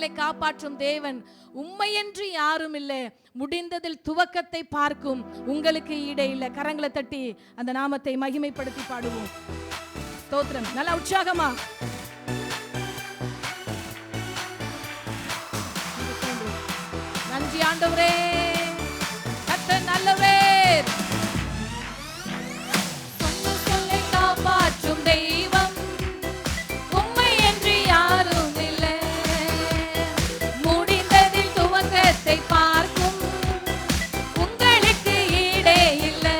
சொல்லை காப்பாற்றும் தேவன். உம்மையன்றி யாரும் இல்லை. முடிந்ததில் துவக்கத்தை பார்க்கும் உங்களுக்கு ஈடே இல்லை. கரங்களை தட்டி அந்த நாமத்தை மகிமைப்படுத்தி பாடுவோம். ஸ்தோத்திரம். நல்ல உற்சாகமா நன்றி ஆண்டவரே, கர்த்தர் நல்லவர். சொன்ன சொல்லை காப்பாற்றும் தெய்வம், உம்மையன்றி யாரும் இல்லை. முடிந்ததில் துவக்கத்தை பார்க்கும் உங்களுக்கு ஈடே இல்லை.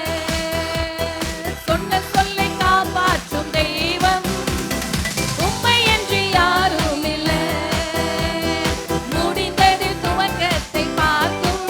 சொன்ன சொல்லை காப்பாற்றும் தெய்வம், உம்மையன்றி யாரும் இல்லை. முடிந்ததில் துவக்கத்தை பார்க்கும்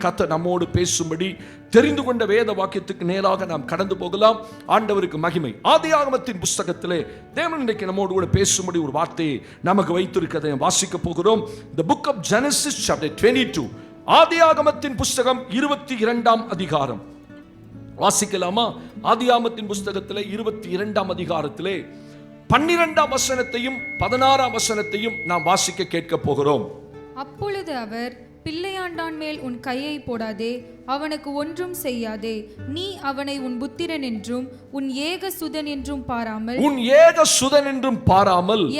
கர்த்தர் நம்மோடு பேசும்படி தெரிந்து கொண்ட வேத வாக்கியத்துக்கு நேராக நாம் கடந்து போகலாம். ஆண்டவருக்கு மகிமை. ஆதியாகமத்தின் புஸ்தகத்திலே தேவன் இன்றைக்கு நம்மோடு கூட பேசும்படி ஒரு வார்த்தையை நமக்கு வைத்திருக்கிறதை வாசிக்க போகிறோம். The book of Genesis chapter 22. ஆதியாகமத்தின் புஸ்தகம் 22ஆம் அதிகாரம் வாசிக்கலாமா? ஆதியாகமத்தின் புஸ்தகத்திலே 22ஆம் அதிகாரத்திலே 12ஆம் வசனத்தையும் 16ஆம் வசனத்தையும் நாம் வாசிக்க கேட்க போகிறோம். அப்பொழுது அவர், பிள்ளையாண்டான் மேல் உன் கையை போடாதே, அவனுக்கு ஒன்றும் செய்யாதே. நீ அவனை உன் புத்திரன் என்றும் உன் ஏக சுதன் என்றும் பாராமல்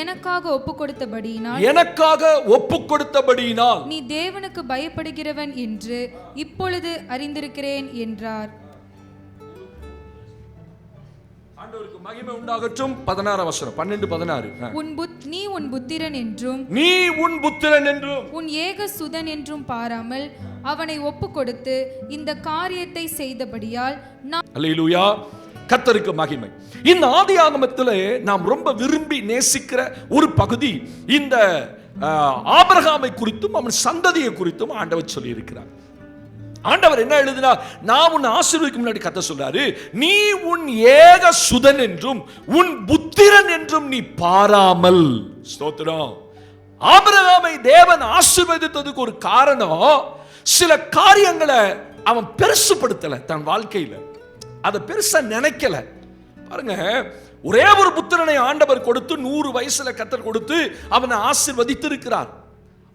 எனக்காக ஒப்புக் கொடுத்தபடியினால் நீ தேவனுக்கு பயப்படுகிறவன் என்று இப்பொழுது அறிந்திருக்கிறேன் என்றார். ஆண்டவருக்கு மகிமை உண்டாகட்டும். 16ஆம் வசனம் 12-16. நீ உன் புத்திரன் என்றும் உன் ஏக சுதன் என்றும் பாராமல் அவனை ஒப்பு கொடுத்து இந்த காரியத்தை செய்தபடியால் அல்லேலூயா. கர்த்தருக்கு மகிமை. இந்த ஆதியாகமத்திலே நாம் ரொம்ப விரும்பி நேசிக்கிற ஒரு பகுதி இந்த ஆபிரகாமை குறித்தும் அவன் சந்ததியை குறித்தும் ஆண்டவர் சொல்லி இருக்கிறார். ஆண்டவர் என்ன எழுதினார்? நான் உன்னை ஆசீர்வதிக்கும் முன்னாடி கர்த்தர் சொல்றாரு, நீ உன் ஏக சுதன் என்றும் உன் புத்திரன் என்றும் நீ பாராமல். ஸ்தோத்திரம். ஆபிரகாமை தேவன் ஆசீர்வதித்ததுக்கு ஒரு காரணம், சில காரியங்களை அவன் பெருசுபடுத்தல தன் வாழ்க்கையில, அதை பெருசா நினைக்கல. பாருங்க, ஒரே ஒரு புத்திரனை ஆண்டவர் கொடுத்து 100 வயசுல கர்த்தர் கொடுத்து அவனை ஆசீர்வதித்து இருக்கிறார்.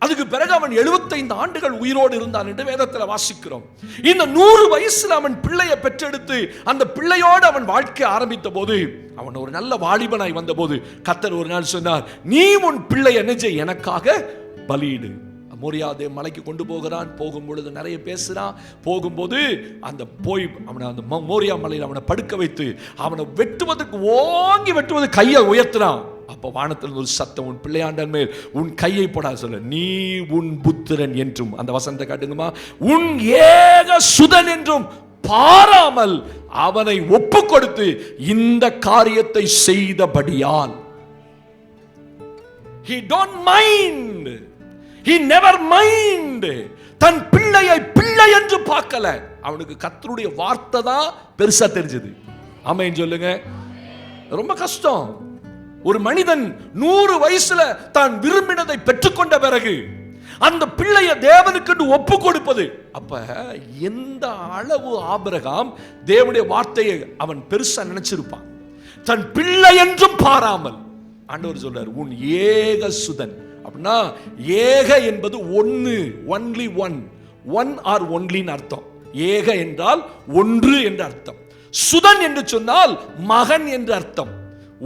அதுக்கு பிறகு அவன் 75 ஆண்டுகள் உயிரோடு இருந்தான் என்று வேதத்தில் வாசிக்கிறோம். இந்த 100 வயசுல அவன் பிள்ளையை பெற்றெடுத்து அந்த பிள்ளையோடு அவன் வாழ்க்கை ஆரம்பித்த போது, அவன் ஒரு நல்ல வாலிபனாய் வந்த போது கர்த்தர் ஒரு நாள் சொன்னார், நீ உன் பிள்ளை என்ன செய், எனக்காக பலியிடு. மோரியாதே மலைக்கு கொண்டு போகிறான். போகும் பொழுது நிறைய பேசுறான். போகும்போது அவனை அந்த மோரியா மலையில் அவனை படுக்க வைத்து அவனை வெட்டுவதற்கு கையை உயர்த்தினான். அப்ப வானத்தில் ஒரு சத்தம், உன் பிள்ளையாண்டன் மேல் உன் கையை போடா சொல்ல, நீ உன் புத்திரன் என்றும், அந்த வசனத்தை காட்டுங்கம்மா, உன் ஏக சுதன் என்றும் பாராமல் அவனை ஒப்பு கொடுத்து இந்த காரியத்தை செய்தபடியால். He don't mind. He never mind. தன் பிள்ளையை பிள்ளை என்று பார்க்கல. அவனுக்கு கர்த்தருடைய வார்த்தை தான் பெருசா தெரிஞ்சது. ஆமென் சொல்லுங்க. ரொம்ப கஷ்டம். ஒரு மனிதன் 100 வயசுல தான் விரும்பினதை பெற்றுக்கொண்ட பிறகு அந்த பிள்ளையை தேவனுக்கு ஒப்பு கொடுப்பது. அப்ப எந்த அளவு ஆபிரகாம் தேவனுடைய வார்த்தையை அவன் பெருசா நினைச்சிருப்பான். தன் பிள்ளை என்றும் பாராமல். ஆண்டவர் சொல்றார், உன் ஏக சுதன். அப்படின்னா ஏக என்பது ஒன்னு, ஒன்லி ஒன் ஆர் ஒன்லின்னு அர்த்தம். ஏக என்றால் ஒன்று என்று அர்த்தம். சுதன் என்று சொன்னால் மகன் என்று அர்த்தம்.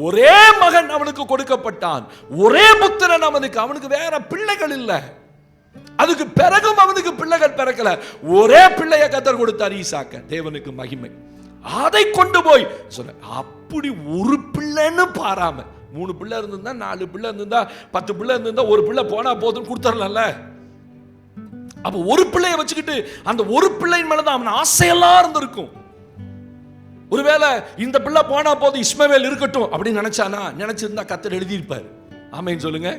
ஒரே மகன் அவனுக்கு கொடுக்கப்பட்டான், ஒரே புத்திரன் அவனுக்கு வேற பிள்ளைகள் இல்லை. அதுக்கு பிறகும் அவனுக்கு பிள்ளைகள் பிறக்கல. ஒரே பிள்ளையை கர்த்தர் கொடுத்தார், ஈசாக்க. தேவனுக்கு மகிமை. அதை கொண்டு போய் சொல்ல, அப்படி ஒரு பிள்ளைன்னு பாராம, 3 பிள்ளை இருந்திருந்தா, 4 பிள்ளை இருந்திருந்தா, 10 பிள்ளை இருந்திருந்தா, ஒரு பிள்ளை போனா போதும் கொடுத்துடலாம்ல. அப்ப ஒரு பிள்ளையை வச்சுக்கிட்டு அந்த ஒரு பிள்ளையின் மேலதான் அவன் ஆசையெல்லாம் இருந்திருக்கும். ஒருவேளை இந்த பிள்ளை போனா போது இஸ்மவேல் இருக்கட்டும் அப்படின்னு நினைச்சிருந்தா கர்த்தர் எழுதியிருப்பார். ஆமென் சொல்லுங்க.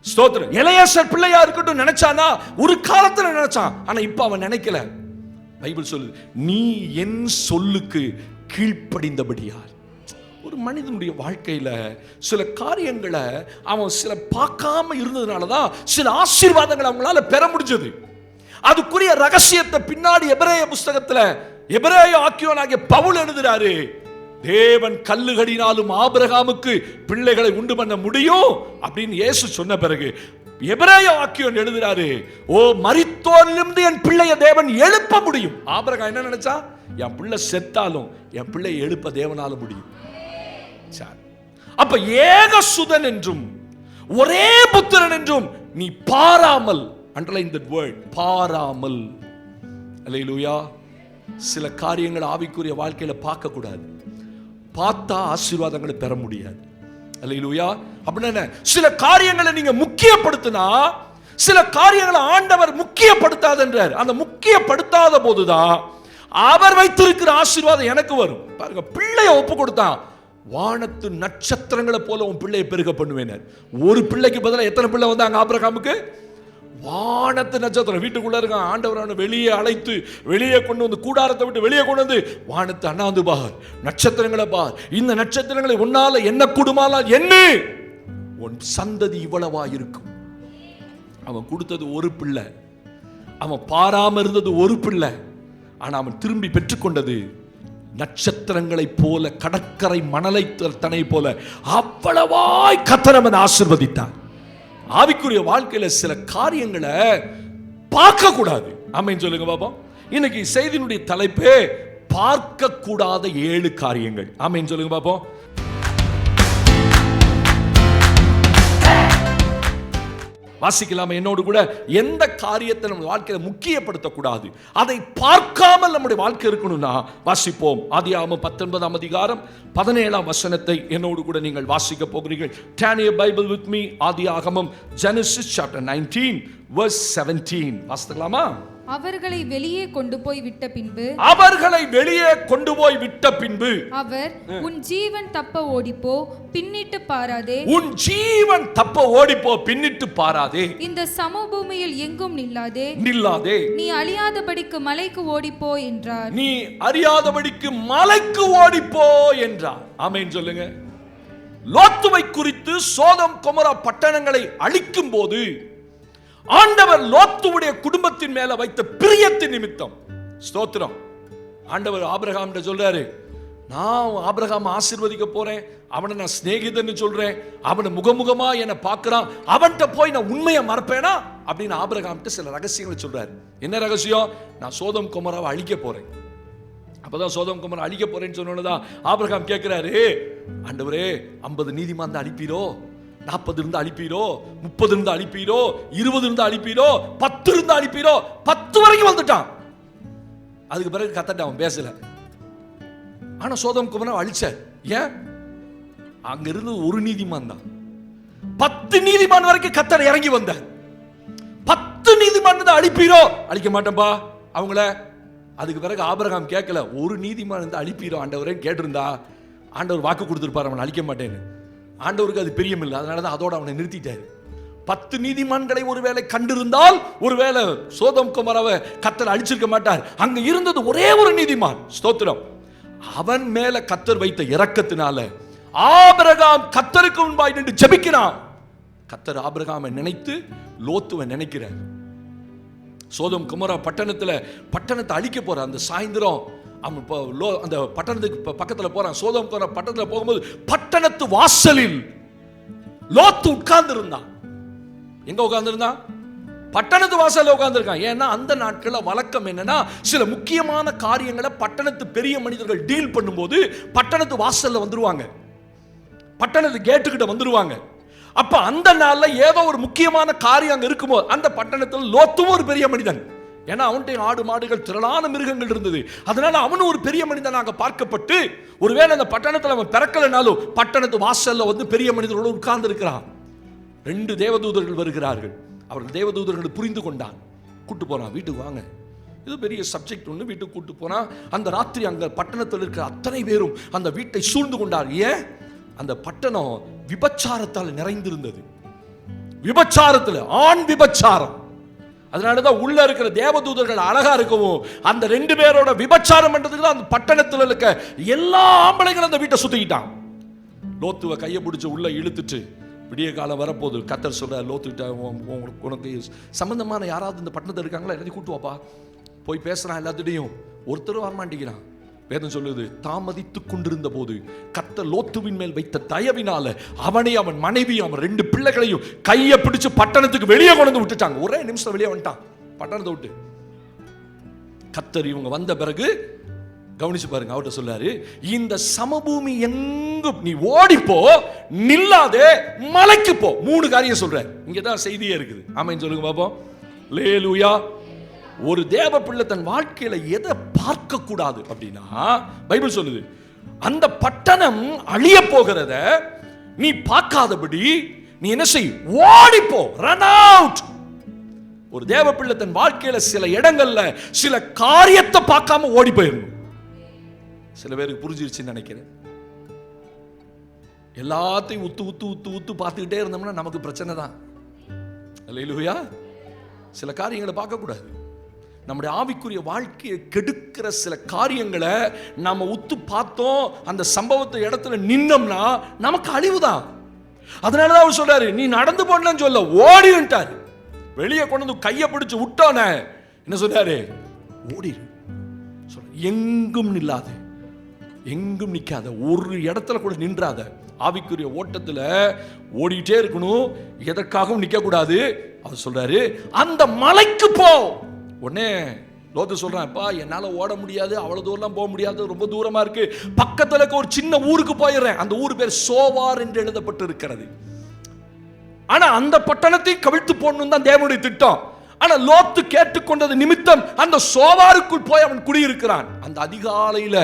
ஸ்தோத்திரம். எலியாசர் பிள்ளையா இருக்கட்டும் நினைச்சானா, ஒரு காலத்துல நினைச்சான். ஆனா இப்ப அவன் நினைக்கல. பைபிள் சொல்லுது, நீ என் சொல்லுக்கு கீழ்ப்படிந்தபடியால். ஒரு மனிதனுடைய வாழ்க்கையில சில காரியங்களை அவன் பார்க்காம இருந்ததுனாலதான் சில ஆசீர்வாதங்களை அவங்களால பெற முடிஞ்சது. அதுக்குரிய ரகசியத்தை பின்னாடி எபிரேய புஸ்தகத்துல எபிரேய ஆக்கியோனாகிய பவுல் எழுதுறாரு. தேவன் கல்லுகளினாலும் ஆபிரகாமுக்கு பிள்ளைகளை உண்டு பண்ண முடியும் அப்படின்னு இயேசு சொன்ன பிறகு எபிரேய ஆக்கியோன் எழுதுறாரு, ஓ மரித்தோரிலிருந்து என் பிள்ளையை தேவன் எழுப்ப முடியும். ஆபிரகாம் என்ன நினைச்சா, என் பிள்ளை செத்தாலும் என் பிள்ளையை எழுப்ப தேவனால முடியும். அப்ப ஏக சுதன் என்றும் ஒரே புத்திரன் என்றும் நீ பாராமல். அண்டர்லைன் தட் வேர்ட், பாராமல். அல்லேலூயா. சில காரியங்கள் ஆவிக்குரிய வாழ்க்கையில பார்க்க கூடாது. பார்த்தா ஆசீர்வாதங்களை பெற முடியாது. அல்லேலூயா. அப்படின்னா சில காரியங்களை நீங்க முக்கியப்படுத்தினா, சில காரியங்களை ஆண்டவர் முக்கியப்படுத்தாது என்றார். அந்த முக்கியப்படுத்தாத போதுதான் அவர் வைத்திருக்கிற ஆசீர்வாதம் எனக்கு வரும். பாருங்க, பிள்ளைய ஒப்பு கொடுத்தான், வானத்து நட்சத்திரங்களை போல உன் பிள்ளையை பெருக பண்ணுவேன். ஒரு பிள்ளைக்கு பதிலாக எத்தனை பிள்ளை வந்தாங்க ஆபிரகாமுக்கு? வானத்து நட்சத்திரம் வீட்டுக்குள்ள இருக்கான். ஆண்டவர் அவனை வெளியே அழைத்து வெளியே கொண்டு வந்து கூடாரத்தை விட்டு வெளியே கொண்டு வந்து வானத்து அண்ணாந்து பார், நட்சத்திரங்களை பார், இந்த நட்சத்திரங்களை உன்னால என்ன கூடுமானால் என்ன, உன் சந்ததி இவ்வளவா இருக்கும். அவன் கொடுத்தது ஒரு பிள்ளை, அவன் பாராம இருந்தது ஒரு பிள்ளை. ஆனா அவன் திரும்பி பெற்றுக்கொண்டது நட்சத்திரங்களை போல, கடற்கரை மணலை தனை போல அவ்வளவாய் கர்த்தர் அவனை ஆசீர்வதித்தான். ஆவிக்குரிய வாழ்க்கையில சில காரியங்களை பார்க்க கூடாது. ஆமென் சொல்லுங்க பாப்போம். இன்னைக்கு செய்தியினுடைய தலைப்பே பார்க்க கூடாத 7 காரியங்கள். ஆமென் சொல்லுங்க பாப்போம். வாசிக்கலாம என்னோடு கூட. எந்த காரியத்தை நம்ம வாழ்க்கையில முக்கியப்படுத்தக்கூடாது, அதை பார்க்காமல் நம்முடைய வாழ்க்கை இருக்கணும்னா வாசிப்போம். ஆதியாகமம் 19ஆம் அதிகாரம் 17ஆம் வசனத்தை என்னோடு கூட நீங்கள் வாசிக்க போகிறீர்கள். Turn your Bible with me. ஆதியாகமம் Genesis chapter 19 verse 17 வாசிக்கலாமா? அவர்களை வெளியே கொண்டு போய் விட்ட பின்பு அவர் உன் ஜீவன் தப்ப ஓடிப்போ, பின்னிட்டு பாராதே. உன் ஜீவன் தப்ப ஓடிப்போ, பின்னிட்டு பாராதே. இந்த சமபூமியில் எங்கும் நில்லாதே. நீ அழியாதபடிக்கு மலைக்கு ஓடிப்போ என்றார். நீ அறியாதபடிக்கு மலைக்கு ஓடிப்போ என்றார். ஆமென் சொல்லுங்க. லோத்துவை குறித்து சோதம் கொமோரா பட்டணங்களை அழிக்கும் போது ஆண்டவர் லோத்துவுடைய குடும்பத்தின் மேல வைத்த பிரியத்தின் நிமித்தம், ஸ்தோத்திரம், ஆண்டவர் ஆபிரகாம் சொல்றாரு, நான் ஆபிரகாம் ஆசீர்வதிக்க போறேன், அவனை நான் சிநேகிதன்னு சொல்றேன், அவனை முகமுகமா என்னை பார்க்கிறான், அவன்கிட்ட போய் நான் உண்மையை மறப்பேனா அப்படின்னு ஆபிரகாம் சில ரகசியங்களை சொல்றாரு. என்ன ரகசியம்? நான் சோதம் கொமோராவை அழிக்க போறேன். அப்பதான் சோதம் கொமோரா அழிக்க போறேன்னு சொன்னதான் ஆபிரகாம் கேட்கிறாரு, ஆண்டவரே 50 நீதிமான் தான் அழிப்பீரோ, 40 இருந்து அழிப்பீரோ, 30 இருந்து அழிப்பீரோ, 20 இருந்து அழிப்பீரோ, 10 இருந்து அழிப்பீரோ? 10 வரைக்கும் வந்துட்டான். அதுக்கு பிறகு கர்த்தர் அவன் பேசல. ஆனா சோதம் கொமோரா அழிச்ச. ஏன்? அங்க இருந்து ஒரு நீதிமான் தான். 10 நீதிமான் வரைக்கும் கர்த்தர் இறங்கி வந்தார். 10 நீதிமான் தான் அழிப்பீரோ? அழிக்க மாட்டேன்பா அவங்கள. அதுக்கு பிறகு ஆபிரகாம் கேட்கல, ஒரு நீதிமான் இருந்து அழிப்பீரோ ஆண்டவரே கேட்டிருந்தா ஆண்டவர் வாக்கு கொடுத்திருப்பார் அவனை அழிக்க மாட்டேன்னு. ஆண்டவருக்கு அது பிரியமில்லை, அதனாலதான் அதோட அவனை நிறுத்திட்டாரு. 10 நீதிமான்களை ஒருவேளை கண்டிருந்தால் ஒருவேளை சோதம் கொமோராவை கர்த்தர் அழிச்சிருக்க மாட்டார். அங்க இருந்தது ஒரே ஒரு நீதிமான். ஸ்தோத்திரம். அவன் மேல கர்த்தர் வைத்த இரக்கத்தினால ஆபிரகாம் கர்த்தருக்கு முன்பாய் நின்று ஜெபிக்கிறான். கர்த்தர் ஆபிரகாமை நினைத்து லோத்துவை நினைக்கிறார். சோதம் கொமோரா பட்டணத்தை அழிக்க போற அந்த சாயந்தரம் அந்த பட்டணத்துக்கு பக்கத்துல போறான். சோதம் கொமோரா பட்டணத்துல போகும்போது பட்டணத்து வாசலில் லோத்து உட்கார்ந்து இருந்தான். எங்க உட்கார்ந்து இருந்தான்? பட்டணத்து வாசல்ல உட்கார்ந்து இருக்கான். ஏன்னா அந்த நாட்கள்ல வழக்கம் என்னன்னா, சில முக்கியமான காரியங்களை பட்டணத்து பெரிய மனிதர்கள் டீல் பண்ணும்போது பட்டணத்து வாசல்ல வந்துருவாங்க, பட்டணத்து கேட்டுக்கிட்ட வந்துருவாங்க. அப்ப அந்த நாள்ல ஏதோ ஒரு முக்கியமான காரியம் அங்க இருக்குமோ அந்த பட்டணத்தில் லோத்துவும் ஒரு பெரிய மனிதன். ஏன்னா அவன்கிட்ட ஆடு மாடுகள் திரளான மிருகங்கள் இருந்தது. அதனால அவனும் ஒரு பெரிய மனிதனாக பார்க்கப்பட்டு, ஒருவேளை அந்த பட்டணத்தில் அவன் பிறக்கலனாலும் பட்டணத்து வாசல்ல வந்து பெரிய மனிதர்களோடு உட்கார்ந்து இருக்கிறான். 2 தேவதூதர்கள் வருகிறார்கள். அவர்கள் தேவதூதர்களை புரிந்து கொண்டான். கூட்டு போறான், வீட்டுக்கு வாங்க, இது பெரிய சப்ஜெக்ட் ஒன்று. வீட்டுக்கு கூட்டு போனா அந்த ராத்திரி அங்க பட்டணத்தில் இருக்கிற அத்தனை பேரும் அந்த வீட்டை சூழ்ந்து கொண்டார். ஏன்? அந்த பட்டணம் விபச்சாரத்தால் நிறைந்திருந்தது. விபச்சாரத்தில் ஆண் விபச்சாரம். அதனாலதான் உள்ள இருக்கிற தேவதூதர்கள் அழகா இருக்கவும் அந்த 2 பேரோட விபச்சாரம் பண்றதுக்கு தான் அந்த பட்டணத்தில் இருக்க எல்லா ஆம்பளைகளும் அந்த வீட்டை சுத்திக்கிட்டான். லோத்துவை கையை பிடிச்சு உள்ள இழுத்துட்டு, விடிய காலம் வரப்போது கர்த்தர் சொல்ற, லோத்துக்கிட்ட உனக்கு சம்பந்தமான யாராவது இந்த பட்டணத்தில் இருக்காங்களா, எல்லாத்தையும் கூட்டு வாப்பா. போய் பேசுறான் எல்லாத்திட்டையும். ஒருத்தரும் வரமாட்டேங்கிறான். வேதம் சொல்லுது, தாமதித்துக் கொண்டிருந்த போது கர்த்தர் லோத்துவின் மேல் வைத்த தயவினால அவனை, அவன் மனைவி, அவன் 2 பிள்ளைகளையும் கையை பிடிச்சு பட்டணத்துக்கு வெளியே கொண்டு விட்டுட்டாங்க. ஒரே நிமிஷம் வெளியே வந்துட்டான் பட்டணத்தை விட்டு. கர்த்தர் இவங்க வந்த பிறகு கவனிச்சு பாருங்க, அவர்கிட்ட சொல்லாரு, இந்த சமபூமி எங்கும் நீ ஓடிப்போ, நில்லாதே, மலைக்கு போ. 3 காரியம் சொல்ற. இங்கதான் செய்தியே இருக்குது. ஆமென் சொல்லுங்க பாப்போம். அல்லேலூயா. ஒரு தேவ பிள்ளை தன் வாழ்க்கையில எதை பார்க்க கூடாது அப்படின்னா, பைபிள் சொல்லுது, அந்த பட்டணம் அழிய போகிறத நீ பார்க்காதபடி நீ என்ன செய்? ஓடிப்போ, ரன் அவுட். ஒரு தேவ பிள்ளை தன் வாழ்க்கையில சில இடங்கள்ல சில காரியத்தை பார்க்காம ஓடி போயிடணும். சில பேருக்கு புரிஞ்சிருச்சுன்னு நினைக்கிறேன். எல்லாத்தையும் உத்து உத்து உத்து உத்து பார்த்துக்கிட்டே இருந்தோம்னா நமக்கு பிரச்சனை தான். அல்லேலூயா. சில காரியங்களை பார்க்கக்கூடாது. நம்முடைய ஆவிக்குரிய வாழ்க்கையை கெடுக்கிற சில காரியங்களை நாம உத்து பார்த்தோம், அந்த சம்பவத்தை இடத்துல நின்னோம்னா நமக்கு அழிவுதான். அதனாலதான் அவர் சொல்றாரு, நீ நடந்து போனன்னு சொல்ல, ஓடிட்டாரு. வெளியே கொண்டு வந்து கையை பிடிச்சு விட்டோன என்ன சொல்றாரு, ஓடிரு. எங்கும் நில்லாத, எங்கும் நிக்காத, ஒரு இடத்துல கூட நின்றாத. ஆவிக்குரிய ஓட்டத்துல ஓடிட்டே இருக்கணும், எதற்காகவும் நிக்க கூடாது. அவர் சொல்றாரு, அந்த மலைக்கு போ. உடனே லோத்து சொல்றான், அப்பா என்னால ஓட முடியாது, அவ்வளவு தூரம் போக முடியாது, ரொம்ப தூரமா இருக்கு, பக்கத்துல இருக்க ஒரு சின்ன ஊருக்கு போயிடுறேன். அந்த ஊர் பேர் சோவார் என்று எழுதப்பட்டு இருக்கிறது. ஆனா அந்த பட்டணத்தை கவிழ்த்து போடணும் தான் தேவனுடைய திட்டம். ஆனா லோத்து கேட்டுக்கொண்டது நிமித்தம் அந்த சோவாருக்குள் போய் அவன் குடியிருக்கிறான். அந்த அதிகாலையில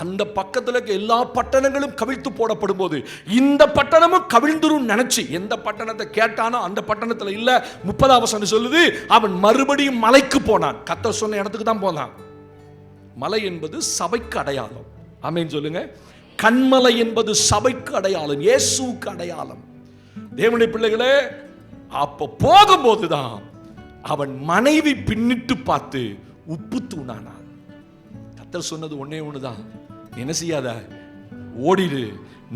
அந்த பக்கத்துல இருக்க எல்லா பட்டணங்களும் கவிழ்த்து போடப்படும் போது இந்த பட்டணமும் கவிழ்ந்துரும் நினைச்சு எந்த பட்டணத்தை கேட்டானோ அந்த பட்டணத்துல இல்ல. 30ஆம் வசனம் சொல்லுது, அவன் மறுபடியும் மலைக்கு போனான். கர்த்தர் சொன்ன இடத்துக்கு தான் போனான். மலை என்பது சபைக்கு அடையாளம். ஆமென் சொல்லுங்க. கண்மலை என்பது சபைக்கு அடையாளம், இயேசுவுக்கு அடையாளம். தேவனுடைய பிள்ளைகளே, அப்ப போகும்போதுதான் அவன் மனைவி பின்னிட்டு பார்த்து உப்பு தூணானான். கர்த்தர் சொன்னது ஒன்னே ஒண்ணுதான், என்ன செய்யாத, ஓடிடு,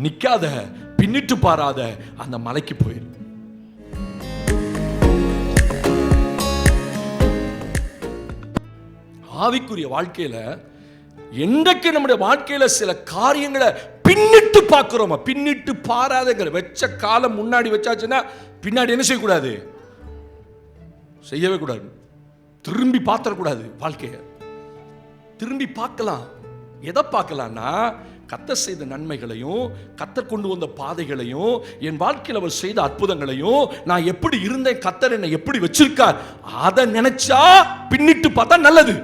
நிக்காத, பின்னிட்டு பாராத, அந்த மலைக்கு போயிரு. ஆவிக்குரிய வாழ்க்கையில என்றைக்கு நம்முடைய வாழ்க்கையில சில காரியங்களை பின்னிட்டு பார்க்கிறோமா, பின்னிட்டு பாராதங்கிற வச்ச காலம் முன்னாடி வச்சாச்சுன்னா பின்னாடி என்ன செய்யக்கூடாது, செய்யவே கூடாது. திரும்பி பார்த்துடக்கூடாது. வாழ்க்கையை திரும்பி பார்க்கலாம். எதை பார்க்கலாம்னா, கர்த்தர் செய்த நன்மைகளையும், கர்த்தர் கொண்டு வந்த பாதைகளையும், என் வாழ்க்கையில் அவர் செய்த அற்புதங்களையும், நான் எப்படி இருந்தேன், கர்த்தர் என்னை எப்படி வச்சிருக்கார், அதை நினைச்சா பின்னிட்டு பார்த்தா நல்லது.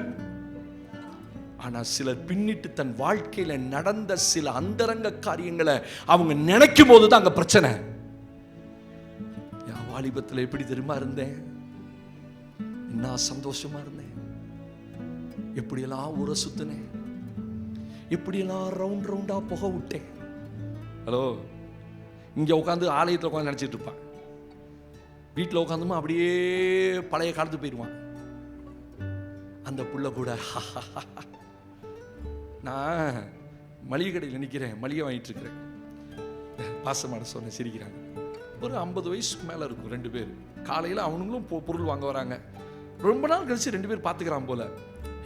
ஆனா சிலர் பின்னிட்டு தன் வாழ்க்கையில நடந்த சில அந்தரங்க காரியங்களை அவங்க நினைக்கும் போதுதான் அங்க பிரச்சனை. என் வாலிபத்தில் எப்படி தெரியுமா இருந்தேன், என்ன சந்தோஷமா இருந்தேன், எப்படியெல்லாம் ஊரை சுத்தினேன், எப்படியெல்லாம் ரவுண்ட் ரவுண்டா புகை விட்டேன். ஹலோ, இங்க உட்காந்து ஆலயத்தில் உட்காந்து நினைச்சிட்டு இருப்பான், வீட்டில் உட்காந்துமா அப்படியே பழைய காலத்து போயிடுவான். அந்த புள்ள கூட நான் மளிகை கடையில் நிற்கிறேன், மளிகை வாங்கிட்டு இருக்கிறேன், பாசமான சொன்ன சிரிக்கிறாங்க. ஒரு 50 வயசுக்கு மேலே இருக்கும் 2 பேர். காலையில் அவனுங்களும் பொருள் வாங்க வராங்க. ரொம்ப நாள் கழிச்சு 2 பேர் பார்த்துக்கிறான் போல.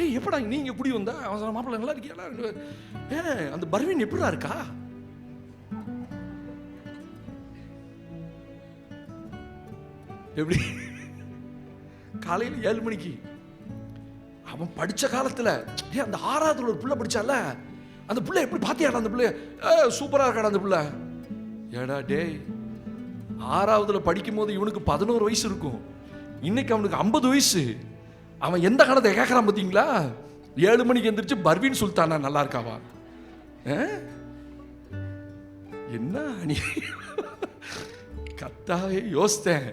ஏய் எப்படா நீங்க குடி வந்தா? அவன் சொன்ன, மாப்பிள்ள நல்லா இருக்கியா? 2 பேர், அந்த பர்வீன் எப்படிடா இருக்கா? எப்படி? காலையில் 7 மணிக்கு அவன் படிச்ச காலத்துல அந்த 6ஆவதுல ஒரு பிள்ளை படிச்சால, அந்த பிள்ளை எப்படி பாத்தியாடா? அந்த பிள்ளை சூப்பரா இருக்காடா அந்த பிள்ளை. ஏடா டேய், 6ஆவதுல படிக்கும் போது இவனுக்கு 11 வயசு இருக்கும், இன்னைக்கு அவனுக்கு 50 வயசு. அவன் எந்த காலத்தை கேட்கறான் பார்த்தீங்களா? 7 மணிக்கு எந்திரிச்சு பர்வீன் சுல்தானா நல்லா இருக்காவா? என்ன நீ கத்தாவே யோசித்தேன்,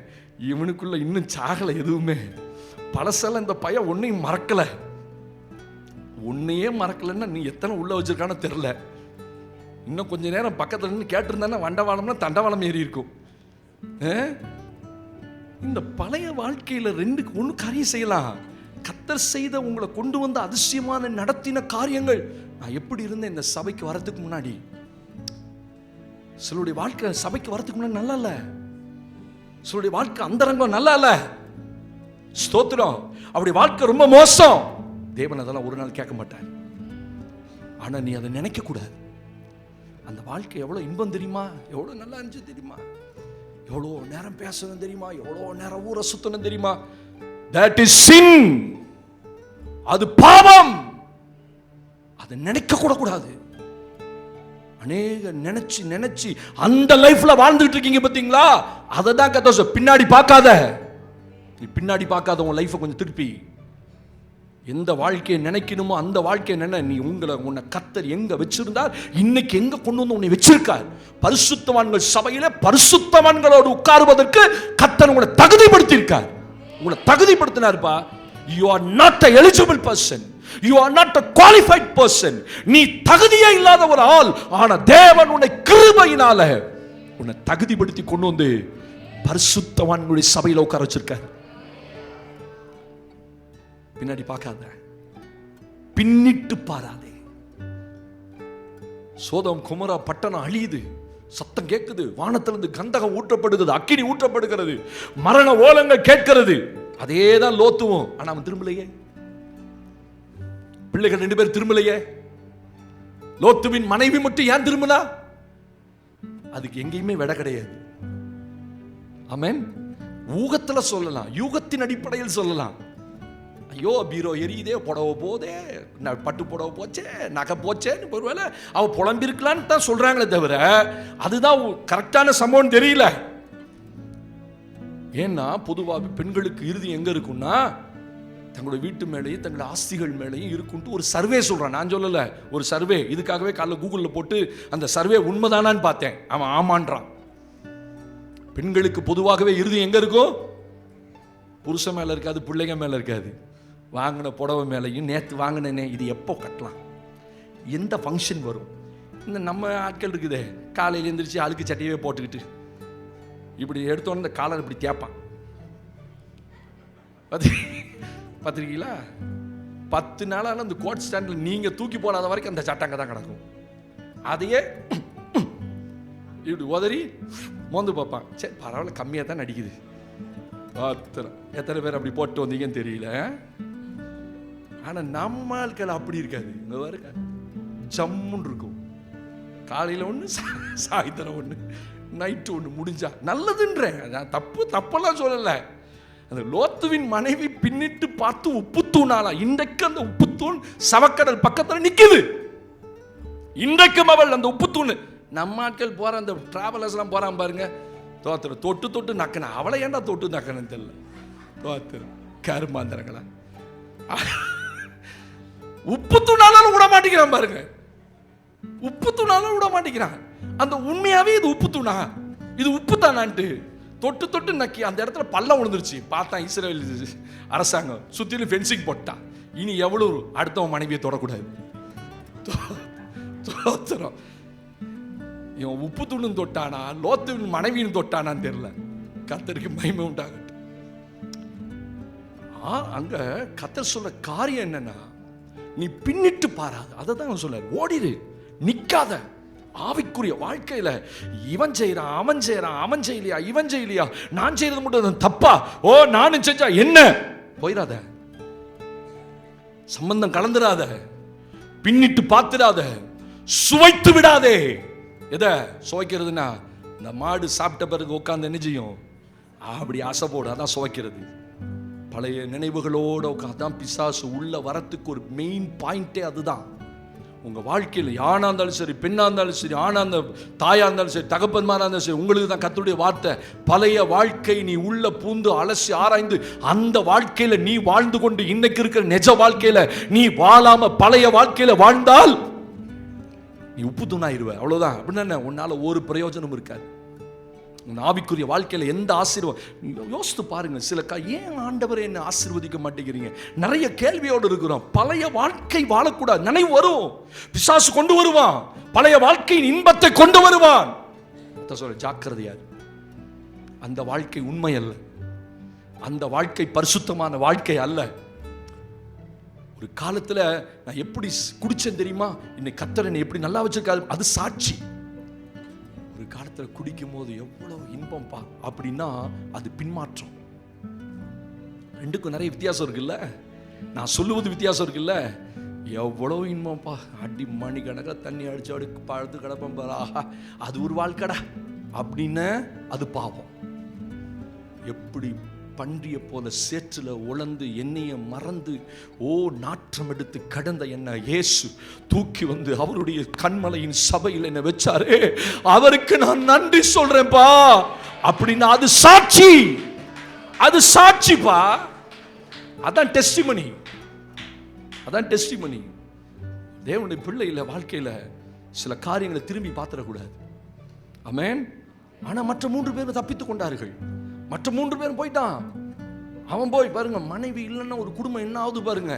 இவனுக்குள்ள இன்னும் சாகலை எதுவுமே. பழசெல்லாம் இந்த பையன் ஒன்னையும் மறக்கல. உன்னையே மறக்கலன்னா நீ எத்தனை உள்ள வச்சிருக்கானோ தெரியல. இன்னும் கொஞ்ச நேரம் பக்கத்துல நின்று கேட்டிருந்தானே வண்டவாளம்னா தண்டவாளம் ஏறி இருக்கும். இந்த பழைய வாழ்க்கையில 1 காரியம் செய்யலாம். கர்த்தர் செய்த உங்களை கொண்டு வந்த அதிசயமான நடத்தின காரியங்கள். நான் எப்படி இருந்தேன் இந்த சபைக்கு வரதுக்கு முன்னாடி? சிலருடைய வாழ்க்கை சபைக்கு வரதுக்கு முன்னாடி நல்லா இல்ல, சிலருடைய வாழ்க்கை அந்தரங்கம் நல்லா இல்ல. ஸ்தோத்திரம். அவருடைய வாழ்க்கை ரொம்ப மோசம். தேவன் அதெல்லாம் ஒரு நாள் கேட்க மாட்டார். ஆனா நீ அதை நினைக்க கூடாது. அந்த வாழ்க்கை எவ்வளவு இன்பம் தெரியுமா, எவ்வளவு நல்லா இருந்துச்சு தெரியுமா, எவ்வளோ நேரம் பேசணும் தெரியுமா, எவ்வளோ நேரம் ஊரை சுத்தணும் தெரியுமா? That is sin. அது பாவம். அதை நினைக்க கூட கூடாது. அநேக நினைச்சு நினைச்சு அந்த லைஃப்ல வாழ்ந்துட்டு இருக்கீங்க பாத்தீங்களா? அதை தான் கர்த்தர் பின்னாடி பார்க்காத. நீ பின்னாடி பார்க்காத உன் லைஃபை கொஞ்சம் திருப்பி எந்த வாழ்க்கையை நினைக்கணுமோ அந்த வாழ்க்கையை நினை. நீ உன்னை கர்த்தர் எங்க வச்சிருந்தார், இன்னைக்கு எங்க கொண்டு வந்து உன்னை வச்சிருக்கார். பரிசுத்தவான்கள் சபையில பரிசுத்தவான்களோடு உட்காருவதற்கு கர்த்தர் உங்களை தகுதிப்படுத்தியிருக்கார். உங்களை தகுதிப்படுத்தினார்ப்பா. You are not an eligible person. You are not a qualified person. நீ தகுதியே இல்லாத ஒரு ஆள். ஆனா தேவன் உன்னை கிருபையினால உன்னை தகுதிப்படுத்தி கொண்டு வந்து பரிசுத்தவான்களுடைய சபையில உட்கார வச்சிருக்கார். பின்னாடி பார்க்காத, பின்னிட்டு பாராதே. சோதம் குமரா பட்டணம் அழியுது, சத்தம் கேட்குது, வானத்திலிருந்து கந்தகம் ஊற்றப்படுகிறது, அக்கினி ஊற்றப்படுகிறது, மரண ஓலங்கள் கேட்கிறது. அதேதான் லோத்துவும். ஆனா அவன் திரும்பலையே, பிள்ளைகள் 2 பேர் திரும்பலையே. லோத்துவின் மனைவி மட்டும் ஏன் திரும்பினா? அதுக்கு எங்கேயுமே விட கிடையாது. ஆமென். ஊகத்துல சொல்லலாம், யூகத்தின் அடிப்படையில் சொல்லலாம். ஐயோ பீரோ எரியுதே, புடவை போதே, பட்டு புடவை போச்சே, நகை போச்சேன்னு ஒருவேளை அவ புலம்பிருக்கலான்னு தான் சொல்றாங்களே தவிர அதுதான் கரெக்டான சம்பவம் தெரியல. ஏன்னா பொதுவாக பெண்களுக்கு இறுதி எங்க இருக்குன்னா தங்களுடைய வீட்டு மேலேயும் தங்களுடைய ஆஸ்திகள் மேலேயும் இருக்குன்ட்டு ஒரு சர்வே சொல்றான். நான் சொல்லல, ஒரு சர்வே. இதுக்காகவே காலைல கூகுளில் போட்டு அந்த சர்வே உண்மைதானான்னு பார்த்தேன். அவன் ஆமான்றான். பெண்களுக்கு பொதுவாகவே இறுதி எங்க இருக்கும்? புருஷன் மேல இருக்காது, பிள்ளைங்க மேல இருக்காது. வாங்கின புடவை மேலையும், நேற்று வாங்கினேனே இது எப்போ கட்டலாம், எந்த ஃபங்க்ஷன் வரும். இந்த நம்ம ஆட்கள் இருக்குதே, காலையில் எழுந்திரிச்சு அழுக்கு சட்டையவே போட்டுக்கிட்டு இப்படி எடுத்தோன்னு இந்த காலர் இப்படி தேப்பான். பார்த்துருக்கீங்களா? 10 நாளான அந்த கோட் ஸ்டாண்டில் நீங்கள் தூக்கி போடாத வரைக்கும் அந்த சட்டை அங்கே தான் கிடக்கும். அதையே இப்படி உதறி மோந்து பார்ப்பான். சரி பரவாயில்ல, கம்மியாக தான் நடிக்குது. எத்தனை பேர் அப்படி போட்டு வந்தீங்கன்னு தெரியல. ஆனால் நம்ம ஆட்கள் அப்படி இருக்காது. இங்கே பாருங்க, ஜம்முன்னு இருக்கும். காலையில் ஒன்று, சாயந்தரம் ஒன்று, நைட்டு ஒன்று, முடிஞ்சா நல்லதுன்றேன். நான் தப்பெல்லாம் சொல்லலை. அந்த லோத்துவின் மனைவி பின்னிட்டு பார்த்து உப்பு தூணாளா. இன்றைக்கு அந்த உப்பு தூண் சவக்கடல் பக்கத்தில் நிற்குது. இன்றைக்கும் அவள் அந்த உப்பு தூண். நம்ம ஆட்கள் போற அந்த டிராவலர்ஸ் எல்லாம் போறான் பாருங்க, தோத்துற தொட்டு தொட்டு நக்கன. அவளை ஏன்டா தொட்டு நக்கணும்னு தெரியல. தோத்துற கருமாந்திரங்களா. உப்பு தூணாலும் விட மாட்டேங்கிறான் பாருங்க, உப்பு தூணாலும் விட மாட்டேங்கிறான். அந்த உண்மையாவே இது உப்பு தூணா, இது உப்பு தானான்ட்டு தொட்டு தொட்டு நக்கி அந்த இடத்துல பள்ளம் விழுந்துருச்சு. பார்த்தா இஸ்ரேல் அரசாங்கம் சுத்திலும் ஃபென்சிங் போட்டான். இனி எவ்வளவு அடுத்தவன் மனைவியை தொடக்கூடாது. தோத்துறோம். இவன் உப்பு தூணும் தொட்டானா, லோத்துவின் மனைவியும் தொட்டானான்னு தெரியல. கர்த்தருக்கு மகிமை உண்டாகட்டும். அங்க கர்த்தர் சொல்ற காரியம் என்னன்னா, நீ பின்னிட்டு பாராது. அதை தான் அவன் சொல்ல, ஓடிடு, நிக்காத. ஆவிக்குரிய வாழ்க்கையில இவன் செய்யறான், அவன் செய்யறான், அவன் செய்யலையா, இவன் செய்யலையா, நான் செய்யறது மட்டும் தப்பா, ஓ நானும் செஞ்சா என்ன, போயிடாத. சம்பந்தம் கலந்துடாத, பின்னிட்டு பார்த்துடாத, சுவைத்து விடாதே. எதை சுவைக்கிறதுனா, இந்த மாடு சாப்பிட்ட பிறகு உட்காந்து என்ன செய்யும், அப்படி ஆசை போடு. அதான் சுவைக்கிறது. பழைய நினைவுகளோட உட்காந்து பிசாசு உள்ள வரத்துக்கு ஒரு மெயின் பாயிண்டே அதுதான். உங்க வாழ்க்கையில் ஆணா இருந்தாலும் சரி, பெண்ணா இருந்தாலும் சரி, ஆணா இருந்த தாயா இருந்தாலும் சரி, தகப்பன்மாரா இருந்தாலும் சரி, உங்களுக்கு தான் கர்த்தருடைய வார்த்தை. பழைய வாழ்க்கை நீ உள்ள பூந்து அலசி ஆராய்ந்து அந்த வாழ்க்கையில நீ வாழ்ந்து கொண்டு இன்னைக்கு இருக்கிற நிஜ வாழ்க்கையில நீ வாழாம பழைய வாழ்க்கையில வாழ்ந்தால் நீ உப்பு தூணாயிருவ. அவ்வளவுதான். அப்படின்னா உன்னால ஒரு பிரயோஜனம் இருக்காது. ஆவிக்குரிய வாழ்க்கையில எந்த ஆசீர்வாதம் யோசித்து பாருங்க. சில ஏன் ஆண்டவரை என்ன ஆசீர்வதிக்க மாட்டேங்கிறீங்க? நிறைய கேள்வியோடு இருக்கிறோம். பழைய வாழ்க்கை வாழக்கூடாது. நினைவு வரும், பிசாசு கொண்டு வருவான், பழைய வாழ்க்கையின் இன்பத்தை கொண்டு வருவான். சொல்ல ஜாக்கிரதையார். அந்த வாழ்க்கை உண்மை அல்ல, அந்த வாழ்க்கை பரிசுத்தமான வாழ்க்கை அல்ல. ஒரு காலத்துல நான் எப்படி குடிச்சேன் தெரியுமா, இன்னைக்கு கர்த்தர் என்னை எப்படி நல்லா வச்சிருக்காரு, அது சாட்சி. ஒரு காலத்துல குடிக்கும் போது எவ்வளவு இன்பம்பா அப்படின்னா அது பின்மாற்றம். ரெண்டுக்கும் நிறைய வித்தியாசம் இருக்குல்ல, நான் சொல்லுவது வித்தியாசம் இருக்குல்ல. எவ்வளவு இன்பம்பா, அடி மணி கணக்க தண்ணி அடிச்சு அடி பழுத்து கிடப்பேன் பாரா, அது ஒரு வாழ்க்கடா அப்படின்னு அது பாவம். எப்படி பன்றிய போல சேற்றுல உழந்து எண்ணெயை மறந்து நாற்றம் எடுத்து கடந்த என்ன இயேசு தூக்கி வந்து அவருடைய கண்மலையின் சபையில் என்ன வச்சாரு. அவருக்கு நான் நன்றி சொல்றேன்ப்பா அப்படின்னா அது சாட்சி, அது சாட்சிப்பா. அதான் டெஸ்டிமனி, அதான் டெஸ்டிமனி. தேவனுடைய பிள்ளையில வாழ்க்கையில சில காரியங்களை திரும்பி பார்த்துடக்கூடாது. ஆமென். ஆனா மற்ற 3 பேரும் தப்பித்துக் கொண்டார்கள். மற்ற 3 பேரும் போயிட்டான். அவன் போய் பாருங்க, மனைவி இல்லைன்னா ஒரு குடும்பம் என்ன ஆகுது பாருங்க.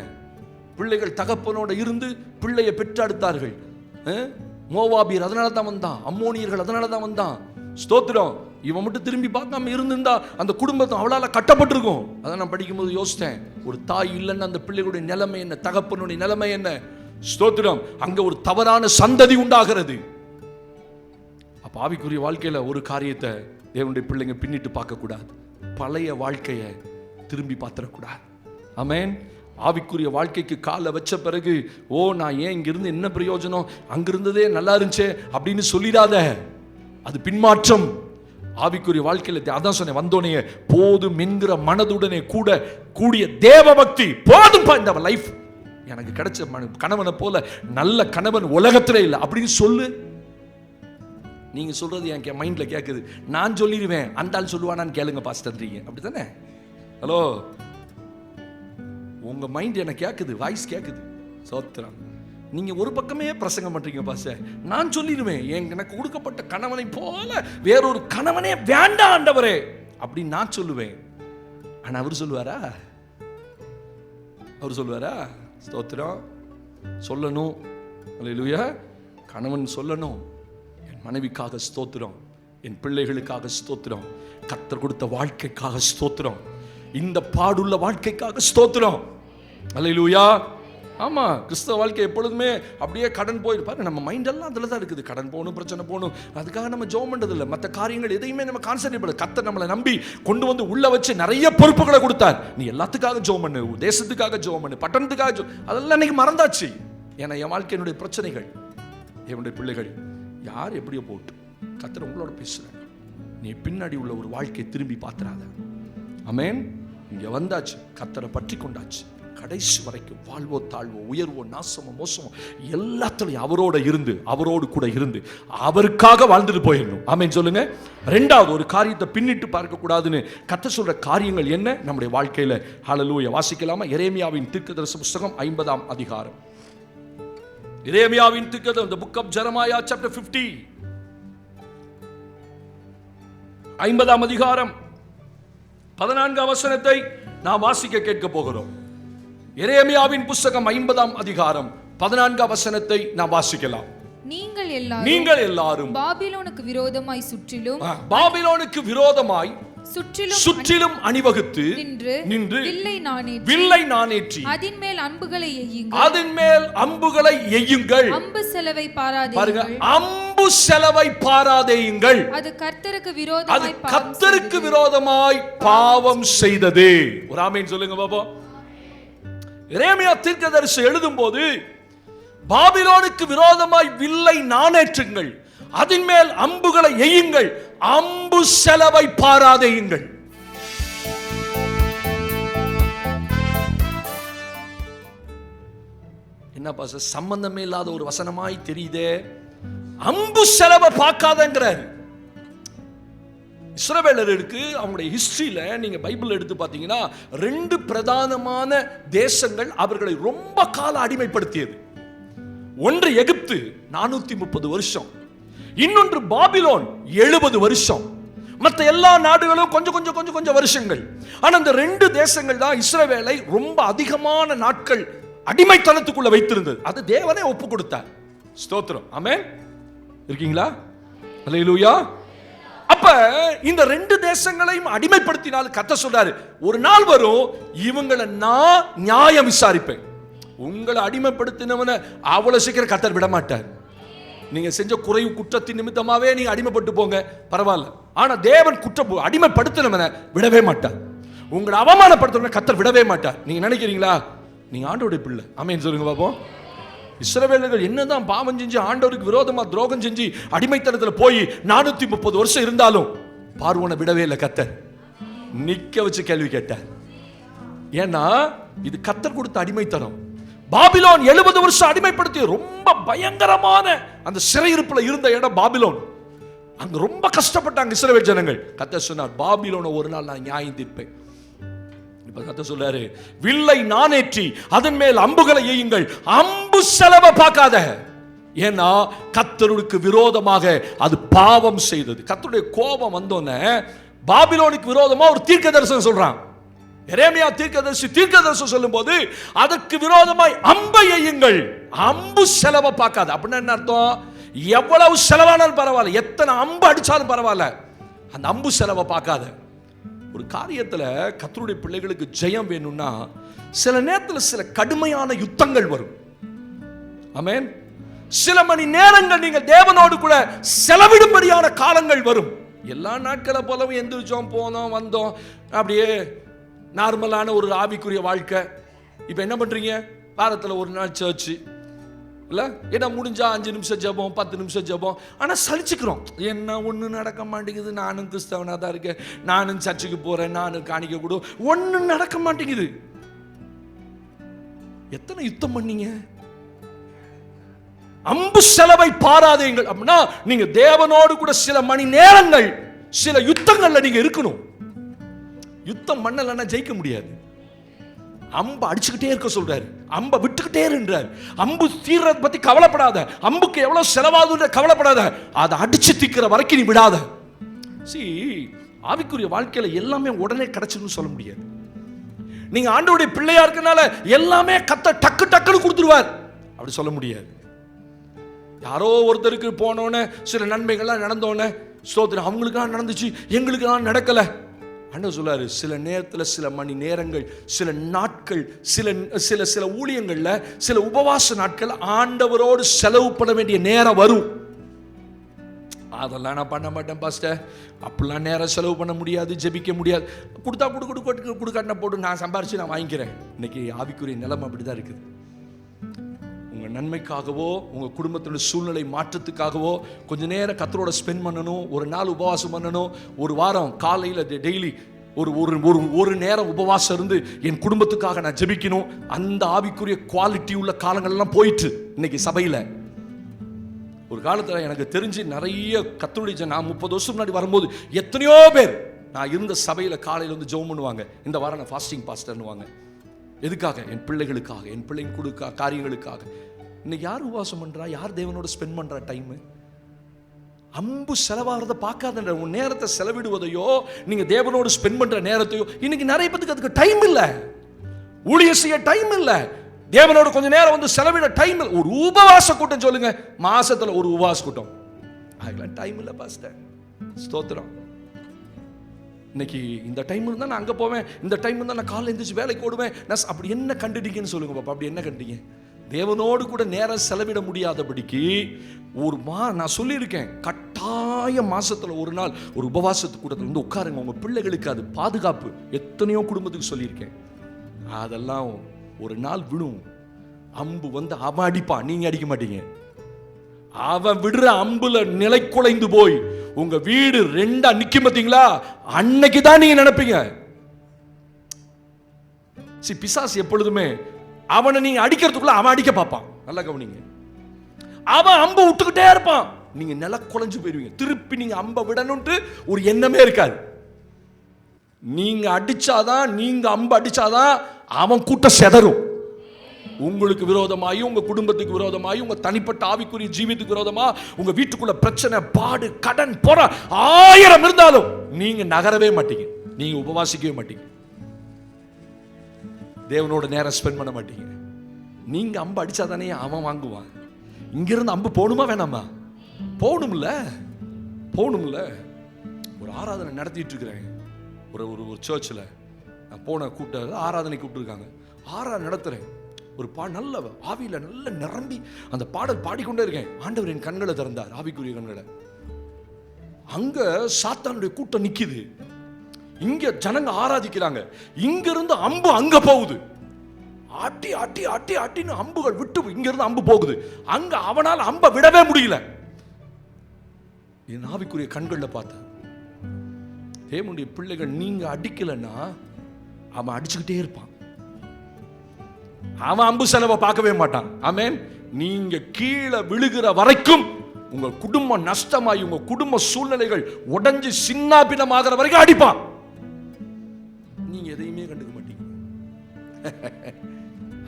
பிள்ளைகள் தகப்பனோட இருந்து பிள்ளையை பெற்றெடுத்தார்கள். மோவாபியர் அதனால தான் வந்தான், அம்மோனியர்கள் அதனால தான் வந்தான். ஸ்தோத்திரம். இவன் மட்டும் திரும்பி பார்க்காம இருந்திருந்தா அந்த குடும்பத்தை அவளால கட்டப்பட்டிருக்கும். அதான் நான் படிக்கும்போது யோசித்தேன், ஒரு தாய் இல்லைன்னு அந்த பிள்ளைகளுடைய நிலைமை என்ன, தகப்பனுடைய நிலைமை என்ன. ஸ்தோத்திரம். அங்க ஒரு தவறான சந்ததி உண்டாகிறது. அப்ப ஆவிக்குரிய வாழ்க்கையில ஒரு காரியத்தை தேவனுடைய பிள்ளைங்க பின்னிட்டு பார்க்க கூடாது, பழைய வாழ்க்கையை திரும்பி பார்த்துடக்கூடாது. ஆமென். ஆவிக்குரிய வாழ்க்கைக்கு காலை வச்ச பிறகு நான் ஏன் இங்கிருந்து என்ன பிரயோஜனம், அங்கிருந்ததே நல்லா இருந்துச்சே அப்படின்னு சொல்லிடாத. அது பின்மாற்றம். ஆவிக்குரிய வாழ்க்கையில அதான் சொன்னேன், வந்தோனே போதும் என்கிற மனதுடனே கூடிய தேவ பக்தி. போதும்பா இந்த லைஃப், எனக்கு கிடைச்ச கணவனை போல நல்ல கணவன் உலகத்திலே இல்லை அப்படின்னு சொல்லு. நீங்க சொல்றது என் மைண்ட்ல கேட்குது, நான் சொல்லிடுவேன், அந்த ஆள் சொல்லுவானான்னு கேளுங்க பாஸ்டர்ன்றீங்க, அப்படித்தானே? ஹலோ, உங்க மைண்ட் என்ன கேட்குது, வாய்ஸ் கேட்குது. சோத்திரம். நீங்க ஒரு பக்கமே பிரசங்கம் பண்றீங்க பாஸ்டர், நான் சொல்லிடுவேன் எனக்கு கொடுக்கப்பட்ட கணவனை போல வேறொரு கணவனே வேண்டாம் ஆண்டவரே அப்படின்னு நான் சொல்லுவேன். ஆனா அவர் சொல்லுவாரா? அவர் சொல்லுவாரா? ஸ்தோத்திரம். சொல்லணும். அல்லேலூயா. கணவன் சொல்லணும், என் மனைவிக்காக ஸ்தோத்திரம், என் பிள்ளைகளுக்காக ஸ்தோத்திரம், கர்த்தர் கொடுத்த வாழ்க்கைக்காக ஸ்தோத்திரம், இந்த பாடுள்ள வாழ்க்கைக்காக ஸ்தோத்திரம். அல்லேலூயா. ஆமா, கிறிஸ்தவ வாழ்க்கை எப்பொழுதுமே அப்படியே கடன் போயிருப்பாரு. நம்ம மைண்ட் எல்லாம் அதில் தான் இருக்குது. கடன் போகணும், பிரச்சனை போகணும், அதுக்காக நம்ம ஜெபம் பண்றது இல்லை. மற்ற காரியங்கள் எதையுமே நம்ம கான்சென்ட்ரேட் பண்ணல. கர்த்தர் நம்மளை நம்பி கொண்டு வந்து உள்ள வச்சு நிறைய பொறுப்புகளை கொடுத்தார். நீ எல்லாத்துக்காக ஜெபம் பண்ணு, தேசத்துக்காக ஜெபம் பண்ணு, பட்டணத்துக்காக அதெல்லாம் இன்னைக்கு மறந்தாச்சு. ஏன்னா என் வாழ்க்கையினுடைய பிரச்சனைகள், என்னுடைய பிள்ளைகள் யார் எப்படியோ போட்டு கர்த்தர் உங்களோட பேசுறேன். நீ பின்னாடி உள்ள ஒரு வாழ்க்கையை திரும்பி பார்த்துறாத. ஆமென். இங்க வந்தாச்சு, கர்த்தரை பற்றி கொண்டாச்சு, கடைசி வரைக்கும் வாழ்வோ தாழ்வோ உயர்வோ நாசமோ மோசமோ எல்லாத்துலையும் அவரோடு கூட இருந்து அவருக்காக வாழ்ந்துட்டு போயிடணும். ஆமென் சொல்லுங்க. ரெண்டாவது, ஒரு காரியத்தை பின்னிட்டு பார்க்க கூடாதுன்னு கர்த்தர் சொல்ற காரியங்கள் என்ன நம்முடைய வாழ்க்கையில? ஹல்லேலூயா. வாசிக்கலாமா? எரேமியாவின் தீர்க்கதரிசன புத்தகம் 50ஆம் அதிகாரம். எரேமியாவின் தீர்க்கதரிசனம், the book of Jeremiah chapter 50, 50ஆம் அதிகாரம் 14ஆம் வசனத்தை நாம் வாசிக்க கேட்க போகிறோம். எரேமியாவின் புத்தகம் 50ஆம் அதிகாரம் 14ஆம் வசனத்தை நாம் வாசிக்கலாம். நீங்கள் எல்லாரும் பாபிலோனுக்கு விரோதமாய் சுற்றிலும் அணிவகுத்து நின்று வில்லை நானேற்றி அதின்மேல் அம்புகளை எய்யுங்கள். அம்பு செலவை பாராதேயுங்கள். அது கர்த்தருக்கு விரோதமாய் பாவம் செய்தது. ஒரு ஆமென் சொல்லுங்க பாப்பா. எரேமியா தீர்க்கதரிசி எழுதும் போது பாபிலோனுக்கு விரோதமாய் வில்லை நாணேற்றுங்கள், அதன் மேல் அம்புகளை எய்யுங்கள், அம்பு செலவை பாராதேயுங்கள். என்ன பாச, சம்பந்தமே இல்லாத ஒரு வசனமாய் தெரியுதே. அம்பு செலவை பார்க்காதங்கிறார். இஸ்ரவேலருக்கு அவங்களுடைய ஹிஸ்டரியில நீங்க பைபிள் எடுத்து பார்த்தீங்கன்னா 2 பிரதானமான தேசங்கள் அவர்களை ரொம்ப காலம் அடிமைப்படுத்தியது. ஒன்று எகிப்து 430 வருஷம், இன்னொன்று பாபிலோன் 70 வருஷம். மற்ற எல்லா நாடுகளும் கொஞ்சம் வருஷங்கள். ஆனா இந்த 2 தேசங்கள் தான் இஸ்ரவேலை ரொம்ப அதிகமான நாட்கள் அடிமைத்தனத்துக்குள்ள வைத்திருந்தது. அது தேவனே ஒப்பு கொடுத்தார். ஸ்தோத்திரம். ஆமென். இருக்கீங்களா? அல்லேலூயா. அப்ப இந்த 2 தேசங்களையும் அடிமைப்படுத்தினால் கர்த்தர் சொல்றாரு, ஒரு நாள் வரும் இவங்களை நான் நியாயம் விசாரிப்பேன். உங்களை அடிமைப்படுத்தினவனை அவ்வளவு சீக்கிரம் கர்த்தர் விட மாட்டார். நீங்க செஞ்ச குறைவு குற்றத்தின் நிமித்தமாவே நீங்க அடிமைப்பட்டு போங்க, பரவாயில்ல. ஆனா தேவன் அடிமைப்படுத்தினவனை விடவே மாட்டார். உங்களை அவமானப்படுத்தினவனை கர்த்தர் விடவே மாட்டார். நீங்க நினைக்கிறீங்களா நீங்க ஆண்டவருடைய பிள்ளை? ஆமென் சொல்லுங்க பாப்போம். இஸ்ரவேலர்கள் என்னதான் பாவம் செஞ்சு ஆண்டவருக்கு விரோதமா துரோகம் செஞ்சு அடிமைத்தனத்துல போய் 430 வருஷம் இருந்தாலும் பார்வோனை விடவே இல்லை. கர்த்தர் நிக்க வச்சு கேள்வி கேட்டார். ஏன்னா இது கர்த்தர் கொடுத்த அடிமைத்தனம். பாபிலோன் 70 வருஷம் அடிமைப்படுத்தி ரொம்ப பயங்கரமான அந்த சிறையிருப்புல இருந்த இடம் பாபிலோன். அங்க ரொம்ப கஷ்டப்பட்டாங்க இஸ்ரவேல் ஜனங்கள். கர்த்தர் சொன்னார், பாபிலோனை ஒரு நாள் நான் நியாயம் தீர்ப்பேன். இப்ப கர்த்தர் சொல்றாரு, வில்லை நானேற்றி அதன் மேல் அம்புகளை எய்யுங்கள், அம்பு செலவை பார்க்காத. ஏன்னா கர்த்தருக்கு விரோதமாக அது பாவம் செய்தது. கர்த்தருடைய கோபம் வந்தோன்னே பாபிலோனுக்கு விரோதமா ஒரு தீர்க்கதரிசனம் சொல்றான். எரேமியா தீர்க்கதரிசனம் சொல்லும்போது அதற்கு விரோதமாய் அம்பை எய்யுங்கள், அம்பு செலவை பார்க்காத. அப்படின்னா என்ன அர்த்தம்? எவ்வளவு செலவானாலும் பரவாயில்ல, எத்தனை அம்பு அடிச்சாலும் பரவாயில்ல, அந்த அம்பு செலவை பார்க்காத. ஒரு காரியத்துல கர்த்தருடைய பிள்ளைகளுக்கு ஜெயம் வேணும்னா சில நேரத்தில் சில கடுமையான யுத்தங்கள் வரும். ஆமென். சில மணி நேரங்கள் நீங்க தேவனோடு கூட செலவிடும்படியான காலங்கள் வரும். எல்லா நாட்களை போலவும் எந்திரிச்சோம், போனோம், வந்தோம், அப்படியே நார்மலான ஒரு ஆவிக்குரிய வாழ்க்கை. இப்போ என்ன பண்றீங்க? வாரத்தில் ஒரு நாள் சர்ச்சு இல்லை, ஏன்னா முடிஞ்சா 5 நிமிஷம் ஜெபம், 10 நிமிஷம் ஜெபம். ஆனால் சலிச்சுக்கிறோம். என்ன ஒன்றும் நடக்க மாட்டேங்குது, நானும் கிறிஸ்தவனாக தான் இருக்கேன், நானும் சர்ச்சுக்கு போகிறேன், நானும் காணிக்க கூட, ஒன்றும் நடக்க மாட்டேங்குது. எத்தனை யுத்தம் பண்ணீங்க? அம்பு செலவை பாராதீங்கள். அப்படின்னா நீங்க தேவனோடு கூட சில மணி நேரங்கள், சில யுத்தங்கள்ல நீங்க இருக்கணும். யுத்தம் பண்ணலன்னா ஜெயிக்க முடியாது. அம்பு அடிச்சுக்கிட்டே இருக்க சொல்றாரு, அம்பை விட்டுக்கிட்டே இருன்றார். அம்பு தீர்றத பத்தி கவலைப்படாத, அம்புக்கு எவ்வளவு செலவாகுதுன்ற கவலைப்படாத, அதை அடிச்சு தீக்கிற வரைக்கும் நீ விடாத. ஆவிக்குரிய வாழ்க்கையில எல்லாமே உடனே கிடைச்சுன்னு சொல்ல முடியாது. நீங்க ஆண்டவருடைய பிள்ளையா இருக்கனால எல்லாமே கத்த டக்கு டக்குன்னு கொடுத்துருவார் அப்படி சொல்ல முடியாது. யாரோ ஒருத்தருக்கு போனோன்னு சில நன்மைகள்லாம் நடந்தோன்னு ஸ்தோத்திரம், அவங்களுக்கெல்லாம் நடந்துச்சு, எங்களுக்கெல்லாம் நடக்கல. ஆண்டவர் சொல்றாரு, சில நேரத்தில், சில மணி நேரங்கள், சில நாட்கள், சில சில சில ஊழியங்கள்ல, சில உபவாச நாட்கள் ஆண்டவரோடு செலவு பண்ண வேண்டிய நேரம் வரும். அதெல்லாம் நான் பண்ண மாட்டேன் பாஸ்டர், அப்படிலாம் நேரம் செலவு பண்ண முடியாது, ஜெபிக்க முடியாது, கொடுத்தா கொடுக்காட்டின போட்டு நான் சம்பாரிச்சு நான் வாங்கிக்கிறேன். இன்னைக்கு ஆவிக்குரிய நிலைமை அப்படிதான் இருக்குது. உங்க நன்மைக்காகவோ உங்க குடும்பத்தினுடைய சூழ்நிலை மாற்றத்துக்காகவோ கொஞ்ச நேரம் கர்த்தரோட ஸ்பெண்ட் பண்ணணும். ஒரு நாள் உபவாசம் பண்ணணும். ஒரு வாரம் காலையில் டெய்லி ஒரு நேரம் உபவாசம் இருந்து என் குடும்பத்துக்காக நான் ஜெபிக்கணும். அந்த ஆவிக்குரிய குவாலிட்டி உள்ள காலங்கள்லாம் போயிட்டு இன்னைக்கு சபையில. ஒரு காலத்தில் எனக்கு தெரிஞ்சு நிறைய கர்த்தருடைய நான் 30 வருஷம் முன்னாடி வரும்போது எத்தனையோ பேர் நான் இருந்த சபையில காலையில் வந்து ஜெபம் பண்ணுவாங்க. இந்த வாரம் நான் ஃபாஸ்டிங் பாஸ்டர்னுவாங்க. எதுக்காக? என் பிள்ளைகளுக்காக, என் பிள்ளைங்க காரியங்களுக்காக. இன்னைக்கு யார் உபவாசம் பண்றா? யார் தேவனோட ஸ்பெண்ட் பண்றா டைம்? அம்பு செலவாகிறத பார்க்காத. உன் நேரத்தை செலவிடுவதையோ, நீங்க தேவனோடு ஸ்பெண்ட் பண்ற நேரத்தையோ, இன்னைக்கு நிறைய பேருக்கு அதுக்கு டைம் இல்லை. ஊழியம் செய்ய டைம் இல்லை. தேவனோட கொஞ்ச நேரம் வந்து செலவிட டைம் இல்லை. ஒரு உபவாச கூட்டம் சொல்லுங்க, மாசத்துல ஒரு உபவாச கூட்டம், அதுக்கெல்லாம் டைம் இல்லை பாஸ்டர். ஸ்தோத்திரம். இன்னைக்கு இந்த டைம் இருந்தா நான் அங்க போவேன், இந்த டைம் இருந்தா நான் காலையில் எழுந்திரிச்சு வேலைக்கு ஓடுவேன். நான் அப்படி என்ன கண்டுட்டீங்கன்னு சொல்லுங்க பாப்பா. அப்படி என்ன கண்டீங்க? தேவனோடு கூட நேரம் செலவிட முடியாதபடிக்கு நான் சொல்லியிருக்கேன், கட்டாய மாசத்துல ஒரு நாள் ஒரு உபவாசத்து கூட்டத்தில் வந்து உட்காருங்க. உங்க பிள்ளைகளுக்கு அது பாதுகாப்பு. எத்தனையோ குடும்பத்துக்கு சொல்லியிருக்கேன். அதெல்லாம் ஒரு நாள் விடும். அம்பு வந்து அவன் அடிப்பான், நீங்க அடிக்க மாட்டீங்க. அவன் விடுற அம்புல நிலை குலைந்து போய் உங்க வீடு ரெண்டா நிக்கும் பார்த்தீங்களா, அன்னைக்கு தான் நீங்க நினைப்பீங்க. பிசாசு எப்பொழுதுமே அவனை நீங்க அடிக்கிறதுக்குள்ள அவன் அடிக்க பார்ப்பான். நல்லா கவனிங்க. அவன் அம்பை விட்டுக்கிட்டே இருப்பான், நீங்க நில குலைஞ்சு போயிருவீங்க. திருப்பி நீங்க அம்பை விடணும்ட்டு ஒரு எண்ணமே இருக்காது. நீங்க அடிச்சாதான், நீங்க அம்பு அடிச்சாதான் அவன் கூட்டம் செதறும். உங்களுக்கு விரோதமாயி, உங்க குடும்பத்துக்கு விரோதமாயி, உங்க தனிப்பட்ட ஆவிக்குரிய ஜீவித்துக்கு விரோதமா, உங்க வீட்டுக்குள்ள பிரச்சனை, பாடு, கடன், போற 1000 இருந்தாலும் நீங்க நகரவே மாட்டீங்க. நீங்க உபவாசிக்கவே மாட்டீங்க. தேவனோட நேரம் ஸ்பெண்ட் பண்ண மாட்டீங்க. நீங்க அம்பு அடிச்சாதானே அவன் வாங்குவான். இங்கிருந்து அம்பு போகணுமா வேணாமா? போகணும்ல, போகணும்ல. ஒரு ஆராதனை நடத்திட்டு இருக்கிறேன் ஒரு சர்ச்சில். நான் போன ஆராதனை கூப்பிட்டுருக்காங்க. ஆராதனை நடத்துறேன். ஒரு நல்ல ஆவியில நல்ல நிரம்பி அந்த பாடல் பாடிக்கொண்டே இருக்கேன். ஆண்டவர் என் கண்களை திறந்தார், ஆவிக்குரிய கண்களை. அங்க சாத்தானுடைய கூட்டம் நிக்குது, இங்க ஜனங்க ஆராதிக்கிறாங்க. இங்க இருந்து அம்பு அங்க போகுது. ஆட்டி ஆட்டி ஆட்டி ஆட்டின்னு அம்புகள் விட்டு இங்க இருந்து அம்பு போகுது. அங்க அவனால் அம்பை விடவே முடியல. என் ஆவிக்குரிய கண்கள்ல பார்த்தேன். தேவனுடைய பிள்ளைகள், நீங்க அடிக்கலன்னா அவன் அடிச்சுக்கிட்டே இருப்பான். அவன் அம்பு செலவை பார்க்கவே மாட்டான். ஆமென். நீங்க கீழே விழுகிற வரைக்கும் உங்க குடும்பம் நஷ்டமாயி, உங்க குடும்ப சூழ்நிலைகள் உடைஞ்சு சின்னாபின்னமாகிற வரைக்கும் அடிப்பான். நீங்க எதையுமே கண்டுக்க மாட்டீங்க.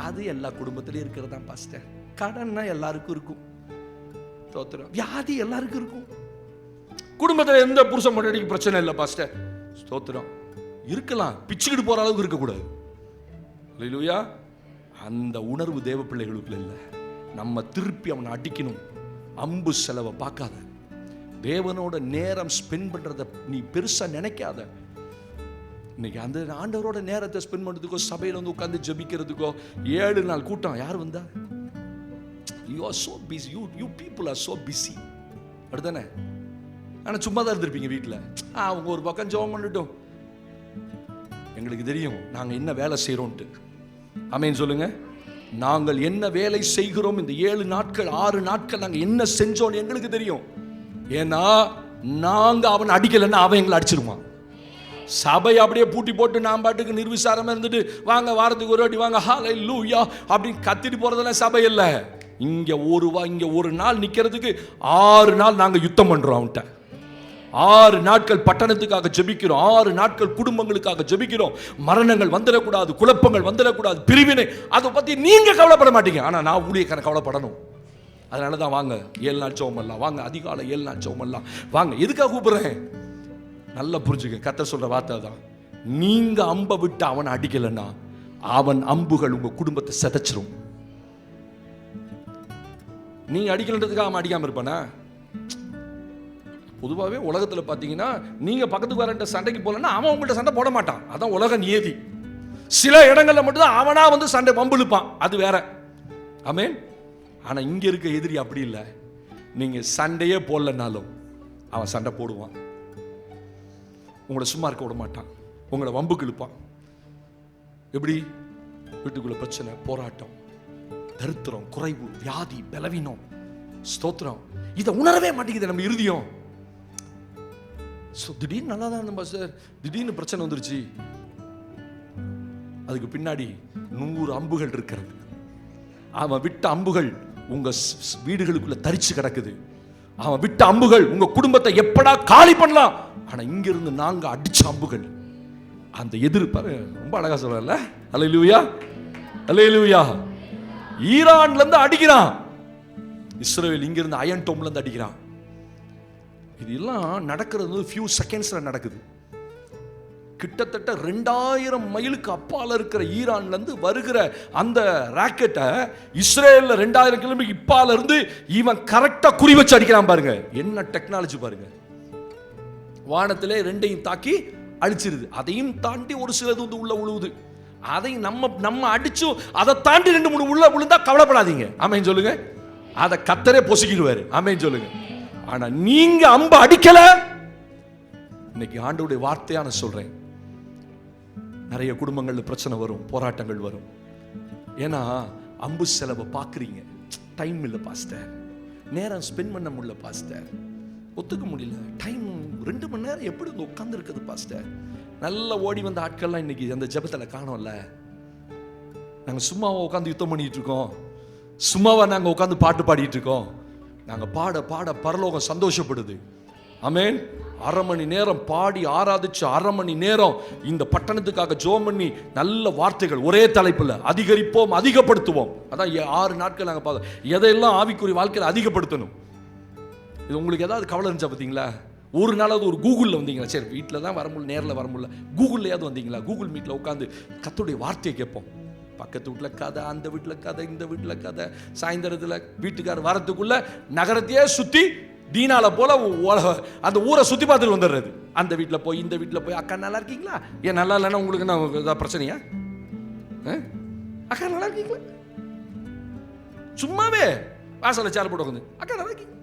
அது எல்லா குடும்பத்திலையும் இருக்கிறதா பாஸ்டர். கடன்னா எல்லாருக்கும் இருக்கும், வியாதி எல்லாருக்கும் இருக்கும். குடும்பத்தில் எந்த புருஷன் பொண்டாட்டிக்கு பிரச்சனை இல்லை பாஸ்டர். ஸ்தோத்திரம். இருக்கலாம், பிச்சுக்கிட்டு போற அளவுக்கு இருக்கக்கூடாது. அல்லேலூயா. அந்த உணர்வு தேவ பிள்ளைகளுக்குள்ள இல்லை. நம்ம திருப்பி அவனை அடிக்கணும். அம்பு செலவை பார்க்காத. தேவனோட நேரம் ஸ்பெண்ட் பண்றத நீ பெருசா நினைக்காத. இன்னைக்கு அந்த ஆண்டவரோட நேரத்தை ஸ்பெண்ட் பண்றதுக்கோ, சபையில வந்து உட்கார்ந்து ஜெபிக்கிறதுக்கோ 7 நாள் கூட்டம் யார் வந்தா? You are so busy. You people are so busy. அப்படிதானே? ஆனா சும்மா தான் இருந்திருப்பீங்க வீட்டில். அவங்க ஒரு பக்கம் ஜெபம் பண்ணிட்டோம். எங்களுக்கு தெரியும் நாங்கள் என்ன வேலை செய்கிறோன்ட்டு. ஆமென் சொல்லுங்க. நாங்கள் என்ன வேலை செய்கிறோம், இந்த 7 நாட்கள் 6 நாட்கள் நாங்கள் என்ன செஞ்சோம் எங்களுக்கு தெரியும். ஏன்னா நாங்கள் அவன் அடிக்கலைன்னா அவன் எங்களை அடிச்சிருவான். சபை அப்படியே பூட்டி போட்டு நான் பாட்டுக்கு நிர்விசாரமாக இருந்துட்டு வாங்க வாரத்துக்கு ஒரு வாட்டி வாங்க ஹல்லேலூயா அப்படின்னு கத்திட்டு போகிறதெல்லாம் சபை இல்லை. இங்கே இங்கே ஒரு நாள் நிற்கிறதுக்கு 6 நாள் நாங்கள் யுத்தம் பண்ணுறோம் அவன்கிட்ட. 6 நாட்கள் பட்டணத்துக்காக ஜெபிக்கிறோம், 6 நாட்கள் குடும்பங்களுக்காக ஜெபிக்கிறோம். மரணங்கள் வந்துடக்கூடாது, குழப்பங்கள் வந்துடக்கூடாது, பிரிவினை, அதை பற்றி நீங்கள் கவலைப்பட மாட்டீங்க. ஆனால் நான் ஊழியக்காரன் கவலைப்படணும். அதனால தான் வாங்க 7 நாள் ஜெபம் பண்ணலாம், வாங்க அதிகாலை 7 நாள் ஜெபம் பண்ணலாம், வாங்க. எதுக்காக கூப்பிடுறேன் நல்லா புரிஞ்சுக்க. கர்த்தர் சொல்ற வார்த்தை தான், நீங்க அம்பை விட்டு அவனை அடிக்கலைன்னா அவன் அம்புகள் உங்க குடும்பத்தை சிதைச்சிரும். நீங்க அடிக்கலன்றதுக்காக அவன் அடிக்காம இருப்பானா? பொதுவாகவே உலகத்தில் பார்த்தீங்கன்னா நீங்க பக்கத்துக்கு வரண்ட சண்டைக்கு போலன்னா அவன் உங்கள்கிட்ட சண்டை போட மாட்டான். அதான் உலக நியதி. சில இடங்கள்ல மட்டும்தான் அவனா வந்து சண்டை வம்பிழுப்பான், அது வேற. ஆமென். ஆனா இங்க இருக்க எதிரி அப்படி இல்லை. நீங்க சண்டையே போடலனாலும் அவன் சண்டை போடுவான். உங்களை சும்மா இருக்க விட மாட்டான், உங்களை வம்புக்கு இழுப்பான். எப்படி? வீட்டுக்குள்ள பிரச்சனை, போராட்டம், தரித்திரம், குறைவு, வியாதி, பலவீனம். ஸ்தோத்திரம். இதை உணரவே மாட்டேங்குது நம்ம இருதயம். திடீர்னு நல்லா தான் இருந்தோம் சார், திடீர்னு பிரச்சனை வந்துருச்சு. அதுக்கு பின்னாடி 100 அம்புகள் இருக்கிறது. அவன் விட்ட அம்புகள் உங்க வீடுகளுக்குள்ள தரிச்சு கிடக்குது. அவன் விட்ட அம்புகள் உங்க குடும்பத்தை எப்படா காலி பண்ணலாம். ஆனா இங்க இருந்து நாங்க அடிச்ச அம்புகள் அந்த எதிர்பாரு ரொம்ப அழகா சொல்லல. அல்லேலூயா, அல்லேலூயா. ஈரான்ல இருந்து அடிக்கிறான், இஸ்ரவேல் இங்க இருந்து அயன் டோம்ல இருந்து அடிக்கிறான். இதெல்லாம் நடக்கிறது ஃபியூ செகண்ட்ஸ்ல நடக்குது. கிட்டத்தட்ட 2000 மைலுக்கு அப்பால இருக்கிற ஈரான்ல இருந்து வருகிற அந்த ராக்கெட்டை இஸ்ரேல்ல 2000 கிலோமீட்டர் இப்பால இருந்து இவன் கரெக்டா குறி வச்சு அடிக்கிறான். பாருங்க என்ன டெக்னாலஜி பாருங்க. வானத்திலே 2ஐயும் தாக்கி அழிச்சிருது. அதையும் தாண்டி ஒரு சிலது வந்து உள்ள உழுவுது. அதை நம்ம அடிச்சு அதை தாண்டி 2-3 உள்ள விழுந்தா கவலைப்படாதீங்க. ஆமென் சொல்லுங்க. அதை கர்த்தரே பொசுக்கிடுவாரு. ஆமென் சொல்லுங்க. ஆனா நீங்க அம்பு அடிக்கல. இன்னைக்கு ஆண்டவருடைய வார்த்தையா நான் சொல்றேன், நிறைய குடும்பங்கள்ல பிரச்சனை வரும், போராட்டங்கள் வரும். ஏன்னா அம்பு செலவை பார்க்குறீங்க. டைம் இல்லை பாஸ்டர், நேரம் ஸ்பெண்ட் பண்ண முடியல பாஸ்டர், ஒத்துக்க முடியல, டைம் 2 மணி நேரம் எப்படி வந்து உட்கார்ந்து இருக்குது பாஸ்டர். நல்லா ஓடி வந்த ஆட்கள்லாம் இன்னைக்கு அந்த ஜெபத்தில் காணோம்ல. நாங்கள் சும்மாவா உட்காந்து யுத்தம் பண்ணிட்டு இருக்கோம், சும்மாவா நாங்கள் உட்காந்து பாட்டு பாடிட்டு இருக்கோம். நாங்கள் பாட பாட பரலோகம் சந்தோஷப்படுது. ஆமென். 1/2 மணி நேரம் பாடி ஆராதிச்சு 1/2 மணி நேரம் இந்த பட்டணத்துக்காக ஜெபம் பண்ணி நல்ல வார்த்தைகள் ஒரே தலைப்பில் அதிகரிப்போம், அதிகப்படுத்துவோம். அதான் 6 நாட்கள் நாங்கள் பார்த்தோம். எதையெல்லாம் ஆவிக்குரிய வாழ்க்கையில் அதிகப்படுத்தணும். இது உங்களுக்கு ஏதாவது கவலை இருந்துச்சா பார்த்தீங்களா? ஒரு நாளாவது ஒரு கூகுளில் வந்தீங்களா? சரி வீட்டில் தான் வர முடியல, நேரில் வர முடியல, கூகுள்லையாவது வந்தீங்களா? கூகுள் மீட்டில் உட்காந்து கர்த்தருடைய வார்த்தையை கேட்போம். பக்கத்து வீட்டில் கதை, அந்த வீட்டில் கதை, இந்த வீட்டில் கதை. சாயந்தரத்தில் வீட்டுக்காரர் வரத்துக்குள்ள நகரத்தையே சுற்றி தீனால போல அந்த ஊரை சுற்றி பார்த்துட்டு வந்துடுறது. அந்த வீட்டில் போய் இந்த வீட்டில் போய், அக்கா நல்லா இருக்கீங்களா? ஏன் நல்லா இல்லைன்னா உங்களுக்கு என்ன ஏதாவது பிரச்சனையா? அக்கா நல்லா இருக்கீங்களா? சும்மாவே வாசலில் சேர் போட்டு உட்காந்து அக்கா நல்லா இருக்கீங்க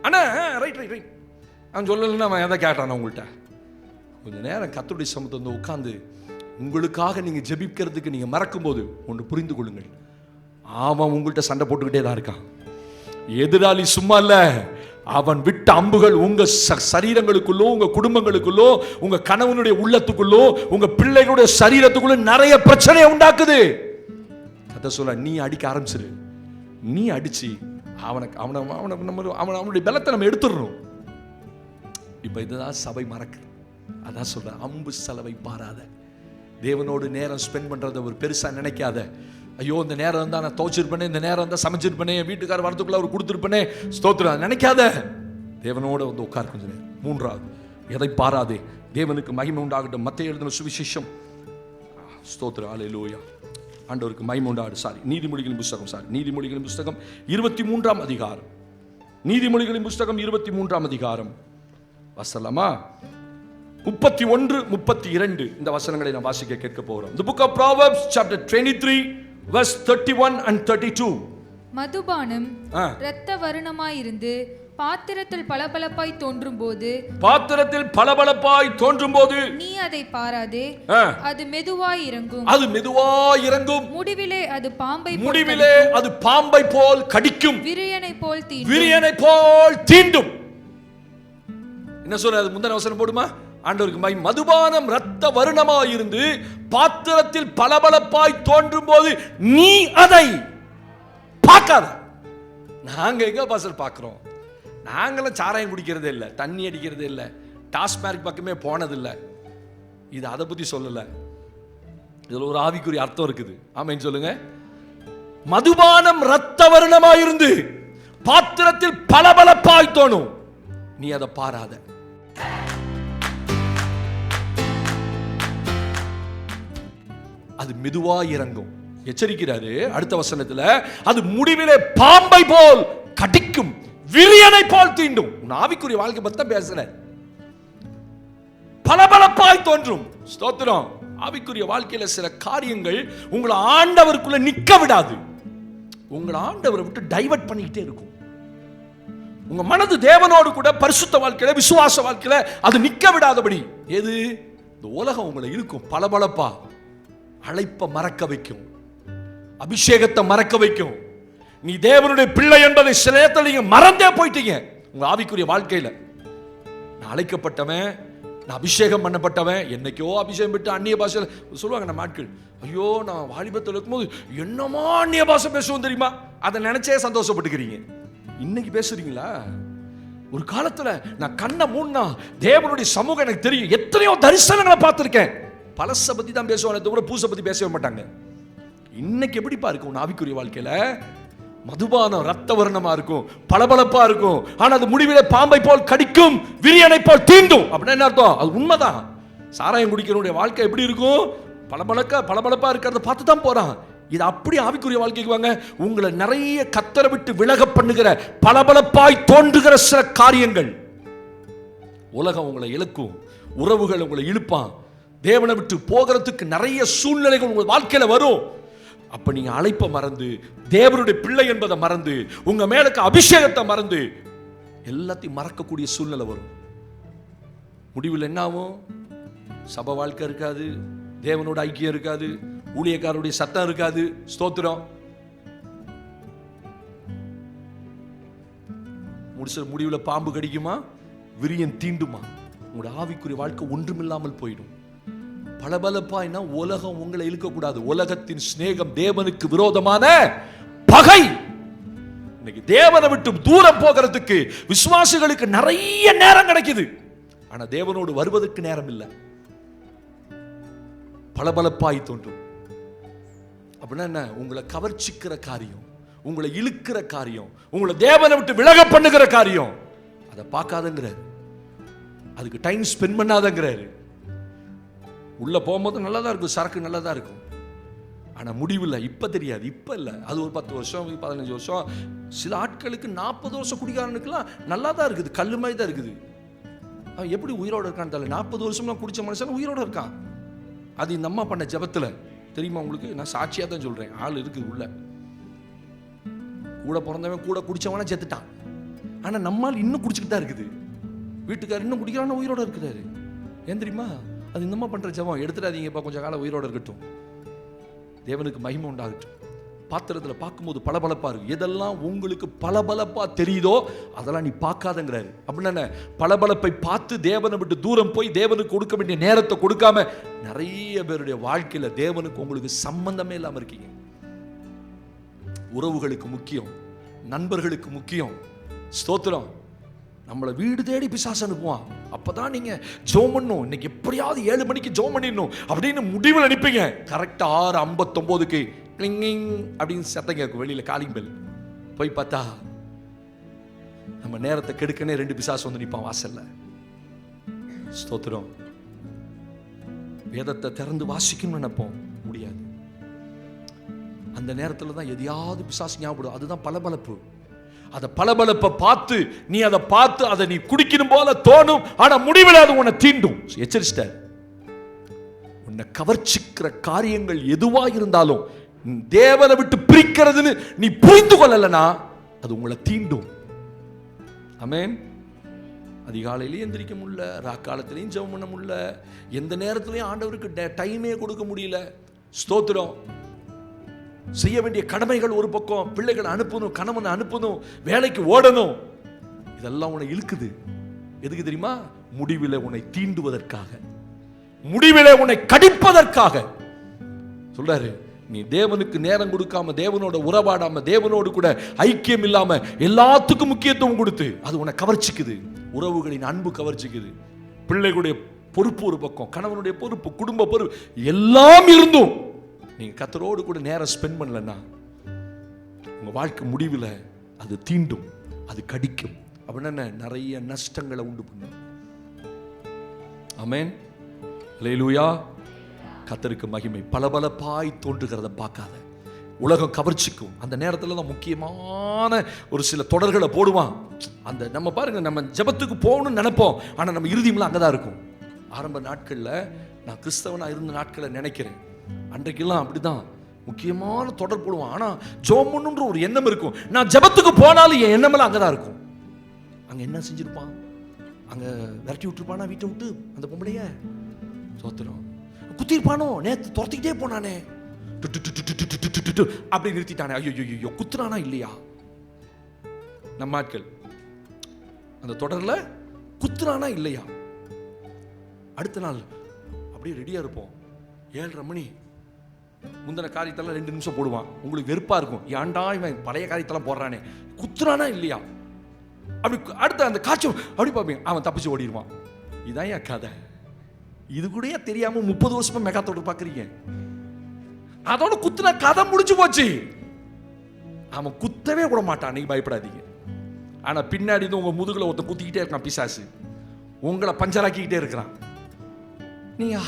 அண்ணா ரைட் ரைட் ரைட் அவன் சொல்லலைன்னா அவன் எதை கேட்டான் உங்கள்கிட்ட. கொஞ்சம் நேரம் கர்த்தருடைய சமூகத்தை வந்து உட்காந்து உங்களுக்காக நீங்கள் ஜெபிக்கிறதுக்கு நீங்கள் மறக்கும்போது ஒன்று புரிந்து கொள்ளுங்கள், அவன் உங்கள்கிட்ட சண்டை போட்டுக்கிட்டே தான் இருக்கான். எதிராளி சும்மா இல்லை. அவன் விட்ட அம்புகள் உங்க சரீரங்களுக்குள்ளோ, உங்க குடும்பங்களுக்குள்ளோ, உங்க கணவனுடைய உள்ளத்துக்குள்ளோ, உங்க பிள்ளைகளுடைய சரீரத்துக்குள்ளோ நிறைய பிரச்சனையை உண்டாக்குது. கதை சொல்ல நீ அடிக்க ஆரம்பிச்சிரு. நீ அடிச்சு அவனுடைய பலத்தை நம்ம எடுத்துடணும். இப்ப இதுதான் சபை மறக்குது. அதான் சொல்ற, அம்பு செலவை பாராத. தேவனோடு நேரம் ஸ்பெண்ட் பண்றத ஒரு பெருசா நினைக்காத. ஐயோ இந்த நேரம் தான் நான் துவைச்சிருப்பேனே, இந்த நேரம் தான் சமைச்சிருப்பேனே, என் வீட்டுக்கார வரத்துக்குள்ள அவர் கொடுத்துருப்பேனே, ஸ்தோத்திரம் நினைக்காத. தேவனோட வந்து உட்கார் கொஞ்ச நேரம். 3வது, எதை பாராதே, தேவனுக்கு மகிமை உண்டாகட்டும். மத்தேயு எழுதின சுவிசேஷம், ஸ்தோத்திரம், அல்லேலூயா, ஆண்டவருக்கு மகிமை உண்டாகட்டும். நீதிமொழிகளின் புஸ்தகம், நீதிமொழிகளின் புஸ்தகம் 23ஆம் அதிகாரம், நீதிமொழிகளின் புஸ்தகம் 23ஆம் அதிகாரம் வாசலாமா? 31, 32 இந்த வசனங்களை நான் வாசிக்க கேட்க போகிறோம். The book of Proverbs chapter 23 verse 31 and 32. மதுபானம் இரத்த வருணமாயிருந்து பாத்திரத்தில் பளபளப்பாய் தோன்றும் போது நீ அதை பாராதே, அது மெதுவாய் இறங்கும், முடிவிலே அது பாம்பை போல் கடிக்கும், விரியனை போல் தீண்டும். என்ன சொல்ற? முந்தின வசனம் போடுமா? ஆண்டவருக்கு மதுபானம் இரத்த வருணமாய் இருந்து பாத்திரத்தில் பளபளப்பாய் தோன்றும் போது நீ அதை பார்க்காத. நாங்க எங்க பாஸ்டர் பார்க்கிறோம்? நாங்களும் சாராயம் குடிக்கிறதே இல்லை, தண்ணி அடிக்கிறதே இல்லை, டாஸ்மார்க் பக்கமே போனதில்லை. இது அதை பத்தி சொல்லல. இதுல ஒரு ஆவிக்குரிய அர்த்தம் இருக்குது. ஆமென் சொல்லுங்க. மதுபானம் இரத்த வருணமாய் இருந்து பாத்திரத்தில் பளபளப்பாய் தோணும், நீ அதை பாராத. அது மெதுவா இறங்கும். எச்சரிக்கிறாரு அடுத்த வசனத்துல, அது முடிவிலே பாம்பை போல் கடிக்கும், விரியனை போல் தீண்டும். ஆவிக்குரிய வாழ்க்கை பத்தி பேசுற. பளபளப்பாய் தோன்றும். ஸ்தோத்திரம். ஆவிக்குரிய வாழ்க்கையில சில காரியங்கள் உங்களை ஆண்டவருக்குள்ள நிக்க விடாது. உங்களை ஆண்டவரை விட்டு டைவர்ட் பண்ணிக்கிட்டே இருக்கும். உங்க மனது தேவனோடு கூட பரிசுத்த வாழ்க்கையில, விசுவாச வாழ்க்கையில அது நிக்க விடாதபடி. எது? இந்த உலகம் உங்களை இழுக்கும். பளபளப்பா அழைப்ப மறக்க வைக்கும், அபிஷேகத்தை மறக்க வைக்கும். நீ தேவனுடைய பிள்ளை என்பதை சில நேரத்தில் நீங்க மறந்தே போயிட்டீங்க. உங்க ஆவிக்குரிய வாழ்க்கையில, நான் அழைக்கப்பட்டவன், நான் அபிஷேகம் பண்ணப்பட்டவன். என்னைக்கோ அபிஷேகம் பெற்று அந்நிய பாஷையில் சொல்லுவாங்க நம்ம ஆட்கள். ஐயோ, நான் வாலிபத்தில் இருக்கும்போது என்னமா அந்நிய பாஷை பேசுவோம் தெரியுமா? அதை நினைச்சே சந்தோஷப்பட்டுக்கிறீங்க. இன்னைக்கு பேசுறீங்களா? ஒரு காலத்துல நான் கண்ணை மூடினா தேவனுடைய சமூகம் எனக்கு தெரியும். எத்தனையோ தரிசனங்களை பார்த்திருக்கேன். பழச பத்தி தான் பேசுவாங்க, தவிர பூசை பத்தி பேசவே மாட்டாங்க. இன்னைக்கு எப்படிப்பா இருக்கும் உன் ஆவிக்குரிய வாழ்க்கையில? மதுபானம் இரத்த வர்ணமா இருக்கும், பளபளப்பா இருக்கும், ஆனா அது முடிவிலே பாம்பை போல் கடிக்கும், விரியனை போல் தீண்டும். அப்படின்னா என்ன அர்த்தம்? அது உண்மைதான். சாராயம் குடிக்கிறவனுடைய வாழ்க்கை எப்படி இருக்கும்? பளபளப்பா இருக்கிறத பார்த்து தான் போறான். இது அப்படி ஆவிக்குரிய வாழ்க்கைக்கு வாங்க. உங்களை நிறைய கத்தரை விட்டு விலக பண்ணுகிற, பளபளப்பாய் தோன்றுகிற சில காரியங்கள். உலகம் உங்களை இழுக்கும், உறவுகள் உங்களை இழுப்பான், தேவனை விட்டு போகிறதுக்கு நிறைய சூழ்நிலைகள் உங்கள் வாழ்க்கையில வரும். அப்ப நீங்க அழைப்ப மறந்து, தேவனுடைய பிள்ளை என்பதை மறந்து, உங்க மேலுக்கு அபிஷேகத்தை மறந்து எல்லாத்தையும் மறக்கக்கூடிய சூழ்நிலை வரும். முடிவில் என்ன ஆகும்? சபை வாழ்க்கை இருக்காது, தேவனோட ஐக்கியம் இருக்காது, ஊழியக்காரருடைய சத்தம் இருக்காது. ஸ்தோத்திரம். முடிவில் பாம்பு கடிக்குமா, விரியன் தீண்டுமா. உங்களோட ஆவிக்குரிய வாழ்க்கை ஒன்றுமில்லாமல் போயிடும். பளபளப்பாய்னா உலகம் உங்களை இழுக்கக்கூடாது. உலகத்தின் சிநேகம் தேவனுக்கு விரோதமான பகை. இன்னைக்கு தேவனை விட்டு தூரம் போகிறதுக்கு விசுவாசிகளுக்கு நிறைய நேரம் கிடைக்குது, ஆனா தேவனோடு வருவதற்கு நேரம் இல்லை. பளபளப்பாய் தோன்றும். அப்படின்னா என்ன? உங்களை கவர்ச்சிக்கிற காரியம், உங்களை இழுக்கிற காரியம், உங்களை தேவனை விட்டு விலக பண்ணுகிற காரியம், அதை பார்க்காதங்கிறாரு. அதுக்கு டைம் ஸ்பெண்ட் பண்ணாதங்கிறாரு. உள்ள போகும்போது நல்லா தான் இருக்கும், சரக்கு நல்லா தான் இருக்கும், ஆனா முடிவில் இப்ப தெரியாது. இப்ப இல்ல, அது ஒரு 10 வருஷம் 15 வருஷம். சில ஆட்களுக்கு 40 வருஷம் குடிக்காரனுக்குலாம் நல்லா தான் இருக்குது, கல்லு மாதிரி தான் இருக்குது. அவன் எப்படி உயிரோட இருக்கான்னு தெரியல. 40 வருஷம்லாம் குடிச்ச மனுஷன் உயிரோட இருக்கான். அது இந்த அம்மா பண்ண ஜபத்துல தெரியுமா உங்களுக்கு? நான் சாட்சியா தான் சொல்றேன். ஆள் இருக்குது உள்ள. கூட பிறந்தவன் கூட குடிச்சவனா செத்துட்டான், ஆனா நம்மால் இன்னும் குடிச்சுக்கிட்டு தான் இருக்குது. வீட்டுக்காரர் இன்னும் குடிக்கிறான்னு உயிரோட இருக்கிறாரு. ஏன் தெரியுமா? அது இந்த அம்மா பண்ற ஜபம். எடுத்துடாதீங்கப்பா, கொஞ்சம் காலம் உயிரோட இருக்கட்டும், தேவனுக்கு மகிமை உண்டாகட்டும். பாத்திரத்தில் பார்க்கும்போது பளபளப்பா இருக்கு. எதெல்லாம் உங்களுக்கு பளபளப்பா தெரியுதோ அதெல்லாம் நீ பார்க்காதங்கிறாரு. அப்படின்னா பளபளப்பை பார்த்து தேவனை விட்டு தூரம் போய் தேவனுக்கு கொடுக்க வேண்டிய நேரத்தை கொடுக்காம நிறைய பேருடைய வாழ்க்கையில தேவனுக்கு உங்களுக்கு சம்பந்தமே இல்லாம இருக்கீங்க. உறவுகளுக்கு முக்கியம், நண்பர்களுக்கு முக்கியம். ஸ்தோத்திரம். நம்மளை வீடு தேடி பிசாசு அனுப்புவான். அப்பதான் நீங்க ஜெபம் பண்ணணும். இன்னைக்கு எப்படியாவது 7 மணிக்கு ஜெபம் பண்ணிடணும் அப்படின்னு முடிவில் அனுப்பிங்க. கரெக்டா 6:59க்கு கிளிங்கிங் அப்படின்னு சத்தம் கேட்கும் வெளியில, காலிங் பெல். போய் பார்த்தா நம்ம நேரத்தை கெடுக்கனே 2 பிசாசு வந்து நிற்பான் வாசல்ல. ஸ்தோத்திரம். வேதத்தை திறந்து வாசிக்கணும்னு நினைப்போம், முடியாது. அந்த நேரத்தில் தான் எதையாவது பிசாசு ஞாபகம். அதுதான் பளபளப்பு. அதை பளபளப்பை பார்த்து நீ அதை பார்த்து அதை நீ குடிக்கணும் போல தோணும். ஆனா முடிவில் அது உன்னை தீண்டும். எச்சரிச்சிட்ட. உன்னை கவர்ச்சிக்கிற காரியங்கள் எதுவா இருந்தாலும் தேவனை விட்டு பிரிக்கிறதுன்னு நீ புரிந்து கொள்ளலனா அது உங்களை தீண்டும். ஆமென். அதிகாலையிலேயே எந்திரிக்க முடியல, ராக்காலத்திலையும் ஜெபம் பண்ண முடியல, எந்த நேரத்திலையும் ஆண்டவருக்கு டைமே கொடுக்க முடியல. ஸ்தோத்திரம். செய்ய வேண்டிய கடமைகள் ஒரு பக்கம், பிள்ளைகளை அனுப்பணும், கணவனை அனுப்பணும், வேலைக்கு ஓடணும், இதெல்லாம் உன்னை இழுக்குது. எதுக்கு தெரியுமா? முடிவில் உன்னை தீண்டுவதற்காக, முடிவில் உன்னை கடிப்பதற்காக. சொல்றாரு, நீ தேவனுக்கு நேரம் கொடுக்காம, தேவனோட உறவாடாம, தேவனோடு கூட ஐக்கியம் இல்லாம எல்லாத்துக்கும் முக்கியத்துவம் கொடுத்து அது உன்னை கவர்ச்சிக்குது. உறவுகளின் அன்பு கவர்ச்சிக்குது. பிள்ளைகளுடைய பொறுப்பு ஒரு பக்கம், கணவனுடைய பொறுப்பு, குடும்ப பொறுப்பு எல்லாம் இருந்தும் நீங்க கர்த்தரோடு கூட நேரம் ஸ்பெண்ட் பண்ணலன்னா உங்க வாழ்க்கை முடிவில் அது தீண்டும், அது கடிக்கும். அப்படின்னா நிறைய நஷ்டங்களை உண்டு பண்ணும். ஆமென். அல்லேலூயா. கர்த்தருக்கு மகிமை. பளபளப்பாய் தோன்றுகிறத பார்க்காத. உலகம் கவர்ச்சிக்கும். அந்த நேரத்தில் தான் முக்கியமான ஒரு சில தொடர்களை போடுவான். அந்த நம்ம பாருங்க, நம்ம ஜெபத்துக்கு போகணும்னு நினைப்போம், ஆனால் நம்ம இறுதியெல்லாம் அங்கே தான் இருக்கும். ஆரம்ப நாட்களில் நான் கிறிஸ்தவனாக இருந்த நாட்களை நினைக்கிறேன், அன்றைக்கெல்லாம் அப்படிதான் முக்கியமான தொடர் போடுவான். ஆனால் ஜெபம்ன்ற ஒரு எண்ணம் இருக்கும். நான் ஜெபத்துக்கு போனாலும் என் எண்ணமெல்லாம் அங்கே தான் இருக்கும். அங்கே என்ன செஞ்சிருப்பான்? அங்கே விரட்டி விட்டுருப்பானா வீட்டை விட்டு அந்த பொம்பளைய? சோத்திரம். குத்திருப்பானோ? நேற்று துரத்திக்கிட்டே போனானே, அப்படி நிறுத்திட்டானே, ஐயோ குத்துறானா இல்லையா? நம்ம ஆட்கள் அந்த தொடர்ல குத்துறானா இல்லையா? அடுத்த நாள் அப்படியே ரெடியா இருப்போம். 7:30 மணி முந்தின காரியத்தெல்லாம் 2 நிமிஷம் போடுவான். உங்களுக்கு வெறுப்பா இருக்கும், ஏன்டா இவன் பழைய காரியத்தெல்லாம் போடுறானே, குத்துறானா இல்லையா? அப்படி அடுத்த அந்த காய்ச்சல் அப்படி பார்ப்பீங்க, அவன் தப்பிச்சு ஓடிடுவான். இதான் என் கதை. இது கூட தெரியாம 30 வருஷமா மெகா தொடர் பார்க்குறீங்க. அதோட குத்துனா கதை முடிஞ்சு போச்சு. அவன் குத்தவே கூட மாட்டான், நீங்க பயப்படாதீங்க. ஆனா பின்னாடி உங்க முதுகுல ஒருத்தன் குத்திக்கிட்டே இருக்கான், பிசாசு உங்களை பஞ்சராக்கிக்கிட்டே இருக்கிறான். நீங்க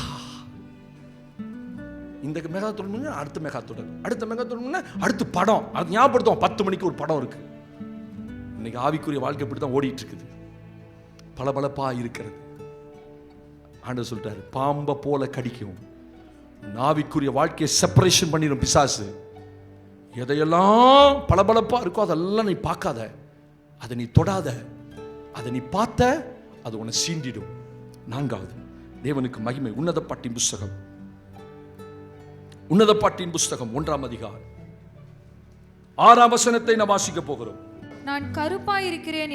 இந்த மெகா தொடர் அடுத்த மெகா தொடர், அடுத்த மெகா தொடர், அடுத்த படம். அது ஞாபகப்படுத்தும், 10 மணிக்கு ஒரு படம் இருக்கு. இன்னைக்கு ஆவிக்குரிய வாழ்க்கை இப்படி தான் ஓடிட்டு இருக்குது, பளபளப்பா இருக்கிறது. ஆண்டவர் சொல்லிட்டாரு, பாம்பை போல கடிக்கும். ஆவிக்குரிய வாழ்க்கையை செப்பரேஷன் பண்ணிடும் பிசாசு. எதையெல்லாம் பளபளப்பா இருக்கோ அதெல்லாம் நீ பார்க்காத, அதை நீ தொடாத. அதை நீ பார்த்த அது உன்னை சீண்டிடும். 4வது, தேவனுக்கு மகிமை. உன்னத பாட்டின் புஸ்தகம், உன்னத பாட்டின் புஸ்தகம் 1ஆம் அதிகாரம் 6ஆம் வசனத்தை நாம் வாசிக்க போகிறோம். நான் கருப்பாயிருக்கிறேன்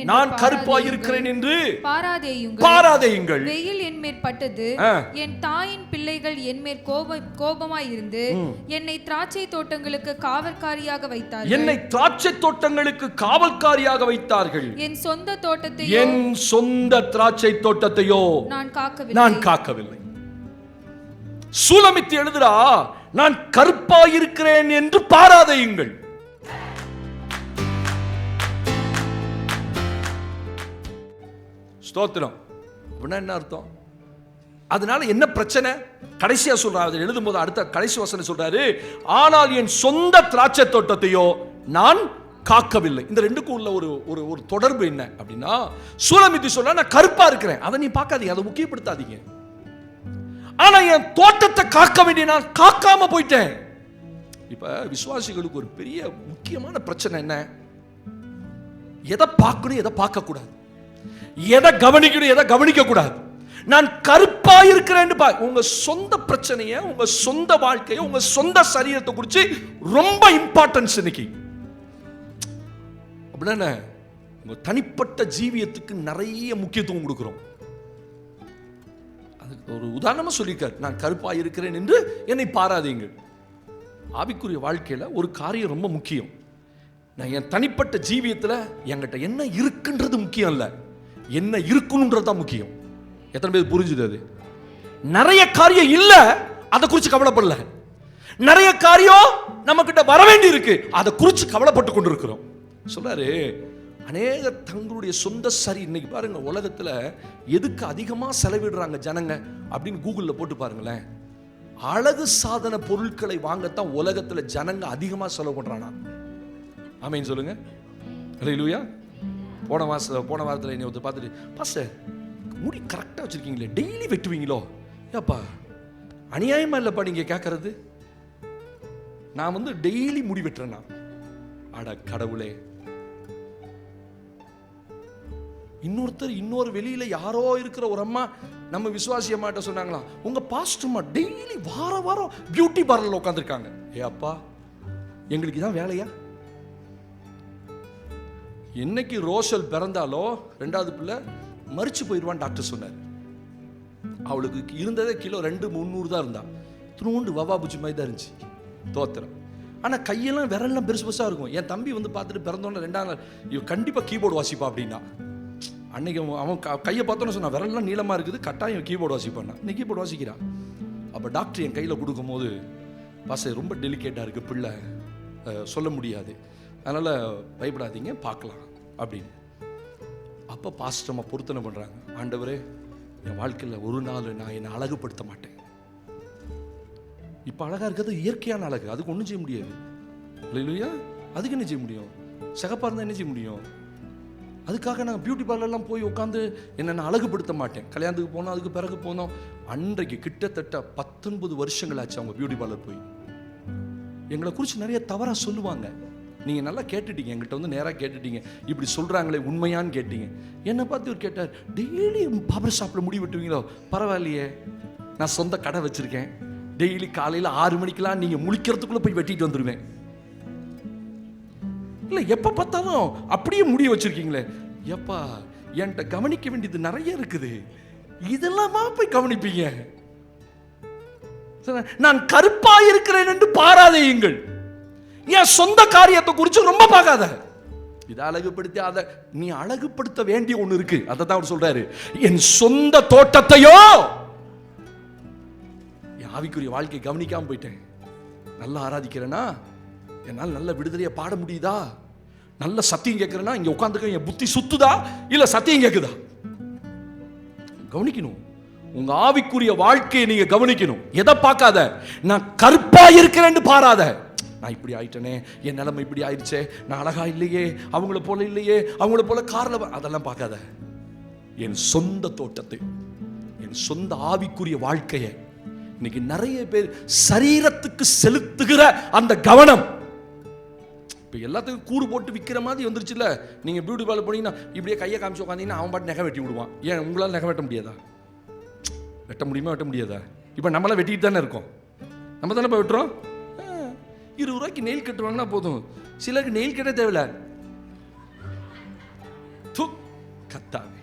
என்று பாராதேயுங்கள். வெயில் என்மேற் பட்டது, என் தாயின் பிள்ளைகள் என்மேற் கோபமாயிருந்து என்னை திராட்சை தோட்டங்களுக்கு காவற்காரியாக வைத்தார்கள். என் சொந்த திராட்சை தோட்டத்தையோ நான் காக்கவில்லை. சூலமித்து எழுதுறா, நான் கருப்பாயிருக்கிறேன் என்று பாராதேயுங்கள். ஸ்தோத்திரம். அப்படின்னா என்ன அர்த்தம்? அதனால என்ன பிரச்சனை? கடைசியா சொல்றாரு, எழுதும் போது அடுத்த கடைசி வசனம் சொல்றாரு, ஆனால் என் சொந்த திராட்சை தோட்டத்தையோ நான் காக்கவில்லை. இந்த ரெண்டுக்கும் உள்ள ஒரு தொடர்பு என்ன அப்படின்னா, சூலமித்தி சொல்ற, நான் கருப்பா இருக்கிறேன், அதை நீ பார்க்காதீங்க, அதை முக்கியப்படுத்தாதீங்க. ஆனா என் தோட்டத்தை காக்க வேண்டிய நான் காக்காம போயிட்டேன். இப்ப விசுவாசிகளுக்கு ஒரு பெரிய முக்கியமான பிரச்சனை என்ன? எதை பார்க்கணும், எதை பார்க்க கூடாது, எதை கவனிக்கணும், எதை கவனிக்க கூடாது. நான் கருப்பா இருக்கிறேன்னு உங்க சொந்த பிரச்சனையை, உங்க சொந்த வாழ்க்கையை, உங்க சொந்த சரீரத்தை குறித்து ரொம்ப இம்பார்ட்டன்ஸ் இன்னைக்கு. அப்படின்னா உங்க தனிப்பட்ட ஜீவியத்துக்கு நிறைய முக்கியத்துவம் கொடுக்கிறோம். அதுக்கு ஒரு உதாரணமா சொல்லியிருக்காரு, நான் கருப்பா இருக்கிறேன் என்று என்னை பாராதீங்கள். ஆவிக்குரிய வாழ்க்கையில ஒரு காரியம் ரொம்ப முக்கியம். நான் என் தனிப்பட்ட ஜீவியத்தில் என்கிட்ட என்ன இருக்குன்றது முக்கியம் இல்ல, என்ன இருக்கணும்ன்றது தான் முக்கியம். எத்தனை பேர் புரிஞ்சுது? அது நிறைய காரியம் இல்ல, அதை குறித்து கவலைப்படல. நிறைய காரியம் நம்ம கிட்ட வர வேண்டி இருக்கு, அதை குறித்து கவலைப்பட்டு கொண்டு இருக்கிறோம். சொல்றாரு, அநேக தங்களுடைய சொந்த சரி. இன்னைக்கு பாருங்க, உலகத்துல எதுக்கு அதிகமா செலவிடுறாங்க ஜனங்க அப்படின்னு கூகுள்ல போட்டு பாருங்களேன். அழகு சாதன பொருட்களை வாங்கத்தான் உலகத்துல ஜனங்க அதிகமா செலவு பண்றானா? ஆமென் சொல்லுங்க. அல்லேலூயா. போன வாரத்தில் என்னை ஒருத்தர் பார்த்துட்டு, பாஸ்டர் முடி கரெக்டாக வச்சுருக்கீங்களே, டெய்லி வெட்டுவீங்களோ? ஏப்பா அநியாயமா இல்லைப்பா நீங்கள் கேட்கறது. நான் வந்து டெய்லி முடி வெட்டுறேன்னா, அட கடவுளே. இன்னொரு வெளியில யாரோ இருக்கிற ஒரு அம்மா நம்ம விசுவாசி அம்மாட்ட சொன்னாங்களாம், உங்க பாஸ்டர்மா டெய்லி வாரம் பியூட்டி பார்லர்ல உட்காந்துருக்காங்க. ஏ அப்பா, எங்களுக்கு தான் வேலையா? என்னைக்கு ரோஷல் பிறந்தாலோ 2வது பிள்ளை மரிச்சு போயிடுவான் டாக்டர் சொன்னார். அவளுக்கு இருந்ததே கிலோ 200-300 தான் இருந்தா. துணுண்டு வவா பூச்சி மாதிரி தான் இருந்துச்சு. தோத்திரம். ஆனால் கையெல்லாம் விரல்லாம் பெருசு பெருசாக இருக்கும். என் தம்பி வந்து பார்த்துட்டு பிறந்தோன்னு 2ஆம் நாள், இவன் கண்டிப்பாக கீபோர்டு வாசிப்பா அப்படின்னா. அன்னைக்கு அவன் கையை பார்த்தோன்னு சொன்னான், விரல்லாம் நீளமாக இருக்குது, கட்டாயம் கீபோர்டு வாசிப்பான்னா. இன்னைக்கு கீபோர்டு வாசிக்கிறான். அப்போ டாக்டர் என் கையில் கொடுக்கும்போது, பாச ரொம்ப டெலிகேட்டாக இருக்குது பிள்ளை, சொல்ல முடியாது, அதனால் பயப்படாதீங்க பார்க்கலாம் அப்படின்னு. அப்போ பாஸ்டர்மா பொருத்தனை பண்ணுறாங்க, ஆண்டவரே என் வாழ்க்கையில் ஒரு நாள் நான் என்னை அழகுபடுத்த மாட்டேன். இப்போ அழகாக இருக்கிறது இயற்கையான அழகு, அதுக்கு ஒன்றும் செய்ய முடியாது. இல்லையா? அதுக்கு என்ன செய்ய முடியும்? சிகப்பாக இருந்தால் என்ன செய்ய முடியும்? அதுக்காக நான் பியூட்டி பார்லர்லாம் போய் உட்காந்து என்னை நான் அழகுபடுத்த மாட்டேன். கல்யாணத்துக்கு போனோம், அதுக்கு பிறகு போனோம். அன்றைக்கு கிட்டத்தட்ட 19 வருஷங்கள் ஆச்சு அவங்க பியூட்டி பார்லர் போய். எங்களை குறித்து நிறைய தவறாக சொல்லுவாங்க. நீங்கள் நல்லா கேட்டுட்டீங்க, எங்கள்கிட்ட வந்து நேராக கேட்டுட்டீங்க, இப்படி சொல்கிறாங்களே உண்மையான்னு கேட்டீங்க. என்னை பார்த்து ஒரு கேட்டார், டெய்லி பாபர் ஷாப்பில் முடி வெட்டுவீங்களோ? பரவாயில்லையே, நான் சொந்த கடை வச்சுருக்கேன், டெய்லி காலையில் 6 மணிக்கெல்லாம் நீங்கள் முழிக்கிறதுக்குள்ளே போய் வெட்டிட்டு வந்துடுவேன். இல்லை எப்போ பார்த்தாலும் அப்படியே முடிய வச்சுருக்கீங்களே. எப்பா, என்கிட்ட கவனிக்க வேண்டியது நிறைய இருக்குது, இதெல்லாமா போய் கவனிப்பீங்க? நான் கருப்பா இருக்கிறேன் என்று பாராதேயுங்கள். என் சொந்த காரியத்தை குறித்து ரொம்ப பார்க்காத. இதை அழகுபடுத்தி அதை நீ அழகுபடுத்த வேண்டிய ஒன்று இருக்கு. அதை தான் அவர் சொல்றாரு, என் சொந்த தோட்டத்தையோ. என் ஆவிக்குரிய வாழ்க்கை கவனிக்காம போயிட்டேன். நல்லா ஆராதிக்கிறேன்னா என்னால் நல்ல விடுதலையை பாட முடியுதா? நல்ல சத்தியம் கேட்கிறேன்னா இங்க உட்காந்துக்க என் புத்தி சுத்துதா இல்ல சத்தியம் கேட்குதா? கவனிக்கணும். உங்க ஆவிக்குரிய வாழ்க்கையை நீங்க கவனிக்கணும். எதை பார்க்காத, நான் கருப்பா இருக்கிறேன்னு பாராத. நான் இப்படி ஆயிட்டனே, என் நிலைமை இப்படி ஆயிடுச்சே, நான் அழகா இல்லையே, அவங்கள போல இல்லையே, அவங்கள போல கார்ல, அதெல்லாம் பார்க்காத. என் சொந்த தோட்டத்தை, என் சொந்த ஆவிக்குரிய வாழ்க்கையை இன்னைக்கு நிறைய பேர் சரீரத்துக்கு செலுத்துகிற அந்த கவனம். இப்போ எல்லாத்துக்கும் கூறு போட்டு விற்கிற மாதிரி வந்துருச்சுல்ல. நீங்கள் பியூட்டி பார்லர் போனீங்கன்னா இப்படியே கையை காமிச்சு உட்காந்தீங்கன்னா அவன் பாட்டு நகை வெட்டி விடுவான். ஏன் உங்களால் நகை வெட்ட முடியாதா? வெட்ட முடியுமா, வெட்ட முடியாதா? இப்போ நம்மளாம் வெட்டிட்டு தானே இருக்கோம். நம்ம தானே இப்போ வெட்டுறோம். 20 ரூபாய்க்கு நெயில் கட்டுவாங்கன்னா போதும். சிலருக்கு நெயில் கட்டே தேவையில்ல. கத்தாவே,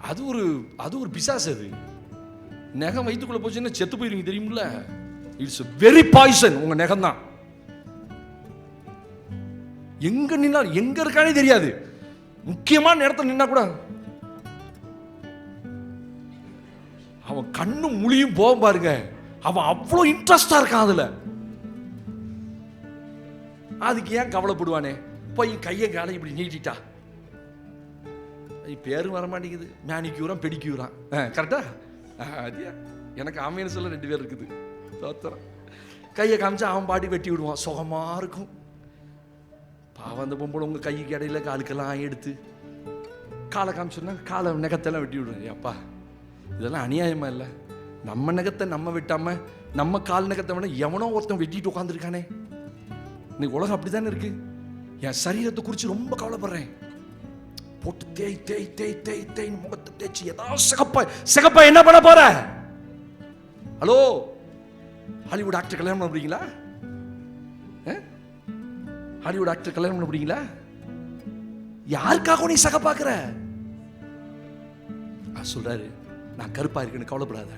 அது ஒரு பிசாசு. அது நகம் வயிற்றுக்குள்ள போச்சுன்னா செத்து போயிருவீங்க, தெரியுமில்ல? It's very poison. உங்க நகம் தான் எங்க நின்னா எங்க இருக்கானே தெரியாது. முக்கியமான நேரத்தில் நின்னா கூட அவன் கண்ணும் முழியும் போக பாருங்க. அவன் அவ்வளோ இன்ட்ரெஸ்டா இருக்கான் அதுல. அதுக்கு ஏன் கவலைப்படுவானே? போய் கையை காலை இப்படி நீட்டிட்டா பேரும் வர மாட்டேங்குது. மேனிக்யூரா பெடிக்யூரா, கரெக்டா? எனக்கு ஆமையன்னு சொல்ல 2 பேர் இருக்குது. கையை காமிச்சா அவன் பாடி வெட்டி விடுவான், சுகமா இருக்கும். பாவம் அந்த பொம்பளை உங்க கைக்கு இடையில காலுக்கெல்லாம் எடுத்து காலை காமிச்சோன்னா காலை நகத்தெல்லாம் வெட்டி விடுவேன். அப்பா, இதெல்லாம் அநியாயமா இல்லை? நம்ம நகத்தை நம்ம வெட்டாம நம்ம கால் நகத்தை வேணா எவனோ ஒருத்தன் வெட்டிட்டு உட்காந்துருக்கானே. இன்னைக்கு உலகம் அப்படித்தானே இருக்கு. என் சரீரத்தை குறித்து ரொம்ப கவலைப்படுறேன். போட்டு தேய் தேய் தேய் தேய் தேய் முகத்தை தேய்ச்சி ஏதாவது சிகப்பா என்ன பண்ண போற? ஹலோ, ஹாலிவுட் ஆக்டர் கல்யாணம் பண்ண போறீங்களா? ஹாலிவுட் ஆக்டர் கல்யாணம் பண்ண போறீங்களா? யாருக்காக நீ சக பாக்குற? சொல்றாரு, நான் கருப்பா இருக்கேன்னு கவலைப்படாத,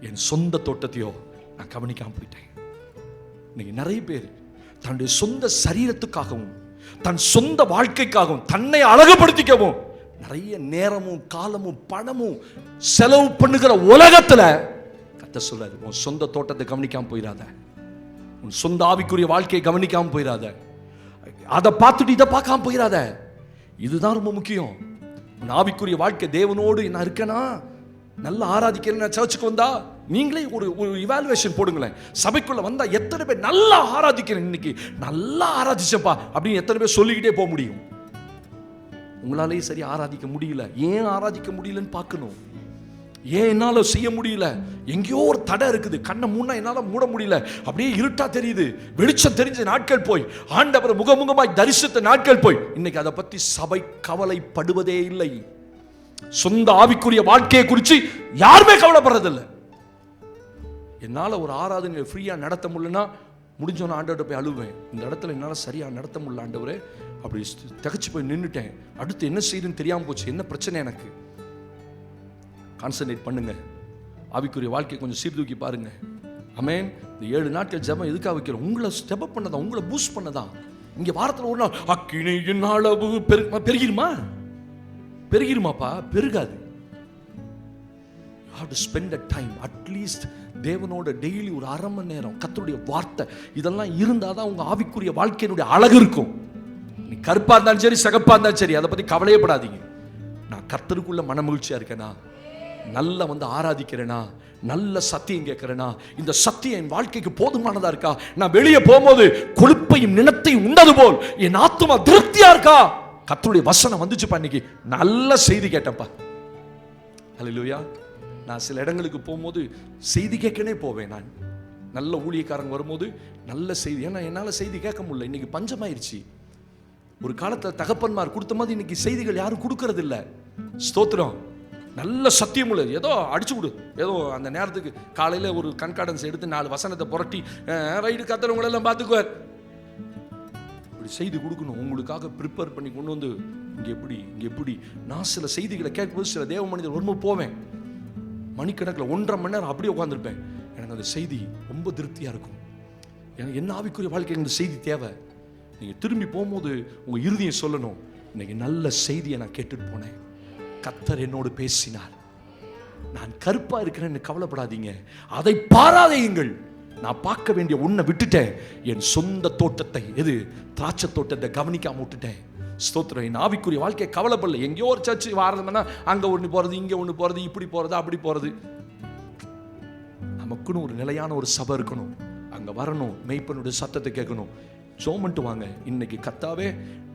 என் சொந்த தோட்டத்தையோ நான் கவனிக்காம போயிட்டேன். இன்னைக்கு நிறைய பேர் தன்னுடைய சொந்த சரீரத்துக்காகவும் தன் சொந்த வாழ்க்கைக்காகவும் தன்னை அழகுபடுத்திக்கவும் நிறைய நேரமும் காலமும் பணமும் செலவு பண்ணுகிற உலகத்துல கர்த்தர் சொல்றாரு, உன் சொந்த தோட்டத்தை கவனிக்காம போயிடாத, உன் சொந்த ஆவிக்குரிய வாழ்க்கையை கவனிக்காம போயிடாத, அதை பார்த்துட்டு இதை பார்க்காம போயிடாத. இதுதான் ரொம்ப முக்கியம். உன் ஆவிக்குரிய வாழ்க்கை தேவனோடு நான் இருக்கேனா, நல்லா ஆராதிக்கிறேன், சர்ச்சுக்கு வந்தா நீங்களே ஒரு இவாலுவேஷன் போடுங்களேன். சபைக்குள்ள வந்தா எத்தனை பேர் நல்லா ஆராதிக்கிறேன், இன்னைக்கு நல்லா ஆராதிச்சப்பா அப்படின்னு எத்தனை பேர் சொல்லிக்கிட்டே போக முடியும்? உங்களாலேயே சரி ஆராதிக்க முடியல. ஏன் ஆராதிக்க முடியலன்னு பார்க்கணும். ஏன் என்னால செய்ய முடியல? எங்கேயோ ஒரு தடை இருக்குது. கண்ணை மூணா என்னால மூட முடியல, அப்படியே இருட்டா தெரியுது. வெளிச்சம் தெரிஞ்ச நாட்கள் போய், ஆண்டவர் முகமுகமாய் தரிசித்த நாட்கள் போய், இன்னைக்கு அதை பத்தி சபை கவலைப்படுவதே இல்லை. சொந்த ஆவிக்குரிய வாழ்க்கையை குறித்து யாருமே கவலைப்படுறதில்லை. என்னால ஒரு ஆராதனை ஃப்ரீயா நடத்த முடியலன்னா முடிஞ்சோன்னு ஆண்டவர்கிட்ட போய் அழுவேன். இந்த இடத்துல என்னால் சரியா நடத்த முடியல ஆண்டவரே, அப்படி தகச்சு போய் நின்றுட்டேன். அடுத்து என்ன செய்யுதுன்னு தெரியாம போச்சு. என்ன பிரச்சனை எனக்கு? கான்சன்ட்ரேட் பண்ணுங்க. ஆவிக்குரிய வாழ்க்கையை கொஞ்சம் சீர்தூக்கி பாருங்க. ஆமென். இந்த 7 நாட்கள் ஜெபம் எதுக்காக வைக்கிறோம்? உங்களை ஸ்டெப் பண்ணதான், உங்களை பூஸ்ட் பண்ணதான். இங்க வாரத்தில் ஒரு நாள் அக்கினியின் அளவு பெருகிருமா? பெருகிருமாப்பா? பெருகாது. You have to spend the time, at least தேவனோட டெய்லி ஒரு 1/2 மணி நேரம் கர்த்தருடைய வார்த்தை இதெல்லாம் இருந்தாதான் உங்க ஆவிக்குரிய வாழ்க்கையினுடைய அழகு இருக்கும். நீ கருப்பா இருந்தாலும் சரி, சிகப்பா இருந்தாலும் சரி, அதை பத்தி கவலையே படாதீங்க. நான் கர்த்தருக்குள்ள மனமகிழ்ச்சியா இருக்கேனா, நல்ல ஆராதிக்கிறேனா, நல்ல சத்தியம் கேட்கிறேனா, இந்த சத்தியம் என் வாழ்க்கைக்கு போதுமானதா இருக்கா, நான் வெளியே போகும்போது கொழுப்பையும் நிலத்தையும் உண்டது போல் என் ஆத்துமா திருப்தியா இருக்கா, கர்த்தருடைய வசனம் வந்துச்சுப்பா, இன்னைக்கு நல்ல செய்தி கேட்டப்பா. ஹல்லேலூயா. நான் சில இடங்களுக்கு போகும்போது செய்தி கேட்கனே போவேன். நான் நல்ல ஊழியக்காரங்க வரும்போது நல்ல செய்தி, ஏன்னா என்னால் செய்தி கேட்க முடியல. இன்னைக்கு பஞ்சமாயிருச்சு. ஒரு காலத்தில் தகப்பன்மார் கொடுத்த மாதிரி இன்னைக்கு செய்திகள் யாரும் கொடுக்கறது இல்லை. ஸ்தோத்திரம். நல்ல சத்தியம் உள்ளது. ஏதோ அடிச்சு விடு, ஏதோ அந்த நேரத்துக்கு காலையில் ஒரு கண்காடன்ஸ் எடுத்து 4 வசனத்தை புரட்டி ரைடு கத்துறவங்களெல்லாம் பார்த்துக்குவார். இப்படி செய்தி கொடுக்கணும், உங்களுக்காக ப்ரிப்பேர் பண்ணி கொண்டு வந்து இங்கே எப்படி நான் சில செய்திகளை கேட்கும்போது சில தேவ மனிதர் வரும்போது போவேன். மணிக்கணக்கில் 1.5 மணி நேரம் அப்படியே உட்காந்துருப்பேன். எனக்கு அந்த செய்தி ரொம்ப திருப்தியாக இருக்கும். எனக்கு என்ன ஆவிக்குரிய வாழ்க்கை இந்த செய்தி தேவை. நீங்கள் திரும்பி போகும்போது உங்கள் இறுதியை சொல்லணும், இன்னைக்கு நல்ல செய்தியை நான் கேட்டுட்டு போனேன், கர்த்தர் என்னோடு பேசினார். நான் கருப்பாக இருக்கிறேன்னு கவலைப்படாதீங்க, அதை பாராதையுங்கள். நான் பார்க்க வேண்டிய ஒன்றை விட்டுட்டேன். என் சொந்த தோட்டத்தை, எது திராட்சை தோட்டத்தை கவனிக்காம விட்டுட்டேன். ஸ்தோத்திரம். என் ஆவிக்குரிய வாழ்க்கையை கவலைப்படல. எங்கேயோ ஒரு சர்ச்சு வாரதுன்னா அங்கே ஒன்று போகிறது, இங்கே ஒன்று போகிறது, இப்படி போகிறது, அப்படி போகிறது. நமக்குன்னு ஒரு நிலையான ஒரு சபை இருக்கணும். அங்கே வரணும், மெய்ப்பனுடைய சத்தத்தை கேட்கணும். ஜோமன்ட்டு வாங்க. இன்னைக்கு கர்த்தாவே,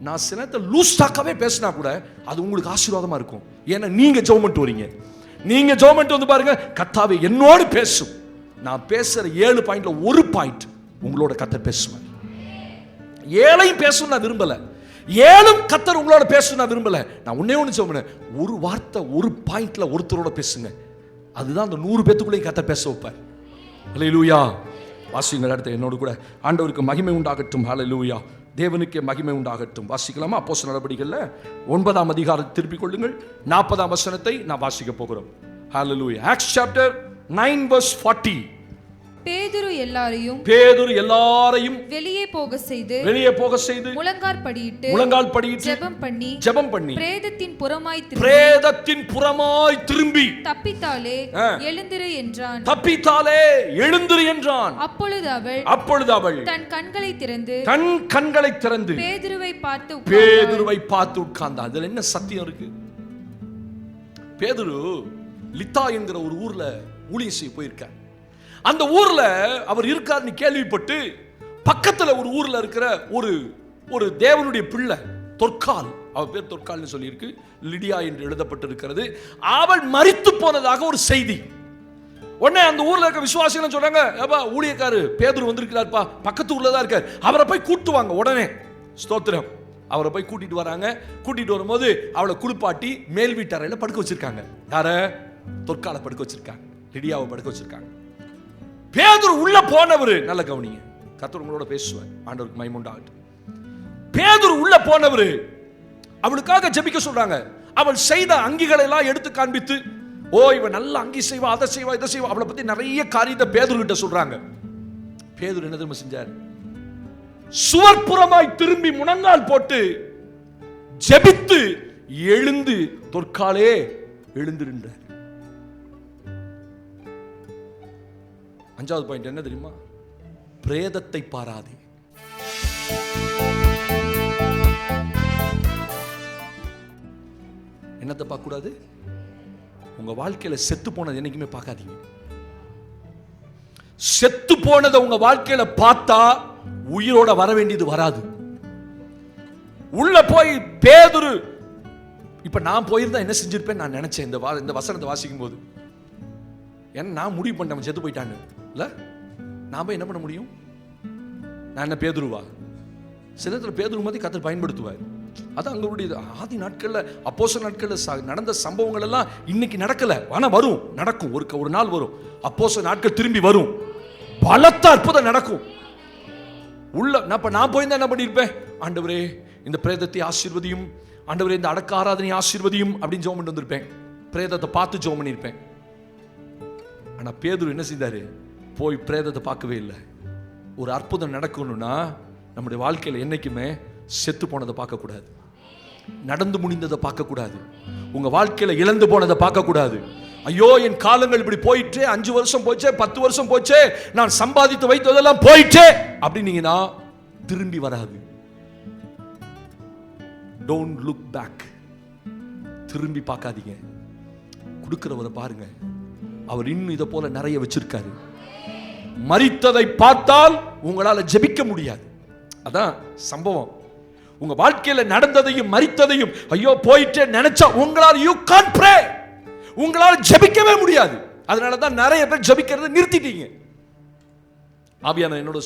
நான் சில நேரத்தை லூஸ் டாக்காவே பேசினா கூட அது உங்களுக்கு ஆசீர்வாதமாக இருக்கும். ஏன்னா நீங்கள் ஜோமன்ட்டு வரீங்க. நீங்கள் ஜோமன்ட்டு வந்து பாருங்க, கர்த்தாவே என்னோடு பேசும். நான் பேசுகிற 7 பாயிண்ட்ல ஒரு பாயிண்ட் உங்களோட கர்த்தர் பேசுவேன். 7ஐயும் பேசணும் நான் விரும்பலை. 7 கர்த்தர் உங்களோட பேசணும் நான் விரும்பல. நான் ஒன்னே ஒன்று சொல்றேன், ஒரு வார்த்தை ஒரு பாயிண்ட்ல ஒருத்தரோட பேசுங்க. அதுதான் அந்த 100 பேத்துக்குள்ளேயும் கர்த்தர் பேச வைப்பார். ஹல்லேலூயா. வாசிங்கள் அடுத்து என்னோடு கூட. ஆண்டவருக்கு மகிமை உண்டாகட்டும். ஹல்லேலூயா. தேவனுக்கே மகிமை உண்டாகட்டும். வாசிக்கலாமா? அப்போஸ்தலர் நடபடிகள்ல 9ஆம் அதிகாரத்தை திருப்பிக் கொள்ளுங்கள். 40ஆம் வசனத்தை நான் வாசிக்க போகிறோம். ஹல்லேலூயா. Acts chapter 9 verse 40. பேதுரு எல்லாரையும் வெளியே போக செய்து முழங்கால் படியிட்டு ஜெபம் பண்ணி பிரேதத்தின் புறமாய் திரும்பி தப்பித்தாலே எழுந்திரு என்றான். அப்பொழுது அவள் தன் கண்களை திறந்து பேதுருவை பார்த்து உட்கார்ந்தாள். அதுல என்ன சத்தியம் இருக்கு? பேதுரு லித்தா என்கிற ஒரு ஊர்ல ஊழியம் செய்ய போயிருக்கார். அந்த ஊர்ல அவர் இருக்காருன்னு கேள்விப்பட்டு பக்கத்துல ஒரு ஊர்ல இருக்கிற ஒரு தேவனுடைய பிள்ளை தொற்கால், அவ பேர் தொற்கால்னு சொல்லி இருக்கு, லிடியா என்று எழுதப்பட்டிருக்கிறது. அவள் மரித்து போனதாக ஒரு செய்தி. உடனே அந்த ஊர்ல இருக்க விசுவாசிகள் சொல்றாங்க, ஏப்பா ஊழியக்காரு பேதுரு வந்திருக்கிறார்ப்பா, பக்கத்து ஊர்ல தான் இருக்கார், அவரை போய் கூட்டு வாங்க. உடனே ஸ்தோத்திரம், அவரை போய் கூட்டிட்டு வராங்க. கூட்டிட்டு வரும்போது அவளை குளிப்பாட்டி மேல் வீட்டறையில படுக்க வச்சிருக்காங்க. யார? தொற்கால படுக்க வச்சிருக்காங்க, லிடியாவை படுக்க வச்சிருக்காங்க. பேதுரு உள்ள போனவர், நல்ல கவனிங்க, கர்த்தர் உங்களோட பேசுவார். ஆண்டவருக்கு மகிமை உண்டாகட்டும். பேதுரு உள்ள போனவர் அவளுக்காக ஜெபிக்க சொல்றாங்க. அவள் செய்த அங்கிகளை எல்லாம் எடுத்து காண்பித்து, ஓ இவன் நல்ல அங்கி செய்வா, அதை செய்வா, இதை செய்வா, அவளை பத்தி நிறைய காரியத்தை பேதுரு கிட்ட சொல்றாங்க. பேதுரு என்ன தெரியுமா செஞ்சார்? சுவர்புறமாய் திரும்பி முழங்கால் போட்டு ஜெபித்து எழுந்து தொற்காலே எழுந்திருந்தார். 5வது பாயிண்ட் என்ன தெரியுமா? பிரேதத்தை பாராதே. என்னத்தை பார்க்க கூடாது? உங்க வாழ்க்கையில செத்து போனது என்னைக்குமே பார்க்காதீங்க. செத்து போனதை உங்க வாழ்க்கையில பார்த்தா உயிரோட வர வேண்டியது வராது. உள்ள போய் பேதுரு, இப்ப நான் போயிருந்தா என்ன செஞ்சிருப்பேன் நான் நினைச்சேன் இந்த வசனத்தை வாசிக்கும் போது. ஏன்னா நான் முடிவு பண்ண செத்து போயிட்டான்னு இல்ல, நான் போய் என்ன பண்ண முடியும்? நான் என்ன பேதுருவா? சில நேரத்தில் பேதுரு மாதிரி கர்த்தர் பயன்படுத்துவார். அது அங்களுடைய ஆதி நாட்கள்ல அப்போஸ்தலர் நாட்கள்ல நடந்த சம்பவங்கள் எல்லாம் இன்னைக்கு நடக்கல, ஆனா வரும், நடக்கும். ஒரு நாள் வரும், அப்போஸ்தலர் நாட்கள் திரும்பி வரும், பலத்த அற்புதம் நடக்கும். உள்ள நான் போயிருந்தா என்ன பண்ணிருப்பேன்? ஆண்டவரே இந்த பிரேதத்தை ஆசீர்வதியும், ஆண்டவரே இந்த அடக்க ஆராதனை ஆசீர்வதியும் அப்படின்னு ஜெபம் பண்ணிட்டு வந்திருப்பேன். பிரேதத்தை பார்த்து ஜெபம் பண்ணிருப்பேன். ஆனா பேதுரு என்ன செய்தாரு? போய் பிரேதத்தை பார்க்கவே இல்லை. ஒரு அற்புதம் நடக்கணும்னா நம்முடைய வாழ்க்கையில என்னைக்குமே செத்து போனதை பார்க்க கூடாது, நடந்து முடிந்ததை பார்க்க கூடாது, உங்க வாழ்க்கையில இழந்து போனதை பார்க்க கூடாது. ஐயோ என் காலங்கள் இப்படி போயிட்டே, 5 வருஷம் போச்சே, 10 வருஷம் போச்சே, நான் சம்பாதித்து வைத்ததெல்லாம் போயிட்டே அப்படின்னீங்கன்னா திரும்பி வராது. Don't look back. திரும்பி பார்க்காதீங்க, கொடுக்கிறவரை பாருங்க. அவர் இன்னும் இதை போல நிறைய வச்சிருக்காரு. மரித்ததை பார்த்தால் உங்களால ஜெபிக்க முடியாது. அதான் சம்பவம். உங்க வாழ்க்கையில நடந்ததையும் மரித்ததையும் ஐயோ போயிட்டே நினைச்சா உங்களால you can't pray, உங்களால ஜெபிக்கவே முடியாது. அதனால தான் நிறைய பேர் ஜெபிக்கிறதை நிறுத்திட்டீங்க. ஆவியானவர் என்னோட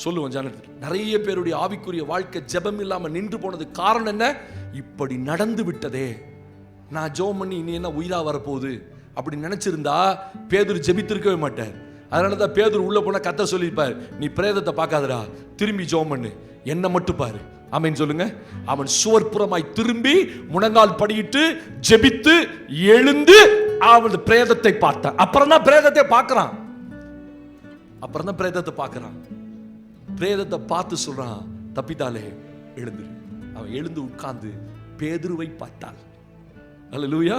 சொல்லுவேன் ஜானட், நிறைய பேருடைய ஆவிக்குரிய வாழ்க்கை ஜெபம் இல்லாம நின்று போனது காரணம் என்ன? இப்படி நடந்து விட்டதே, நான் ஜெபம் பண்ணி இனி என்ன உயிரா வரப்போகுது அப்படி நினைச்சிருந்தா பேதுரு ஜெபித்திருக்கவே மாட்டார். அதனாலதான் பேதுரு உள்ள போனா கர்த்தர் சொல்லியிருப்பார், நீ பிரேதத்தை பார்க்காதடா, திரும்பி ஜெபம் பண்ணு, என்ன மட்டும் பாரு. ஆமென் சொல்லுங்க. அவன் சுவர்புறமாய் திரும்பி முழங்கால் படியிட்டு ஜெபித்து எழுந்து அவன் பிரேதத்தை பார்த்தான். அப்புறம் தான் பிரேதத்தை பார்க்கறான். பிரேதத்தை பார்த்து சொல்றான், தப்பித்தாலே எழுந்துரு. அவன் எழுந்து உட்கார்ந்து பேதுருவை பார்த்தான். அல்லேலூயா.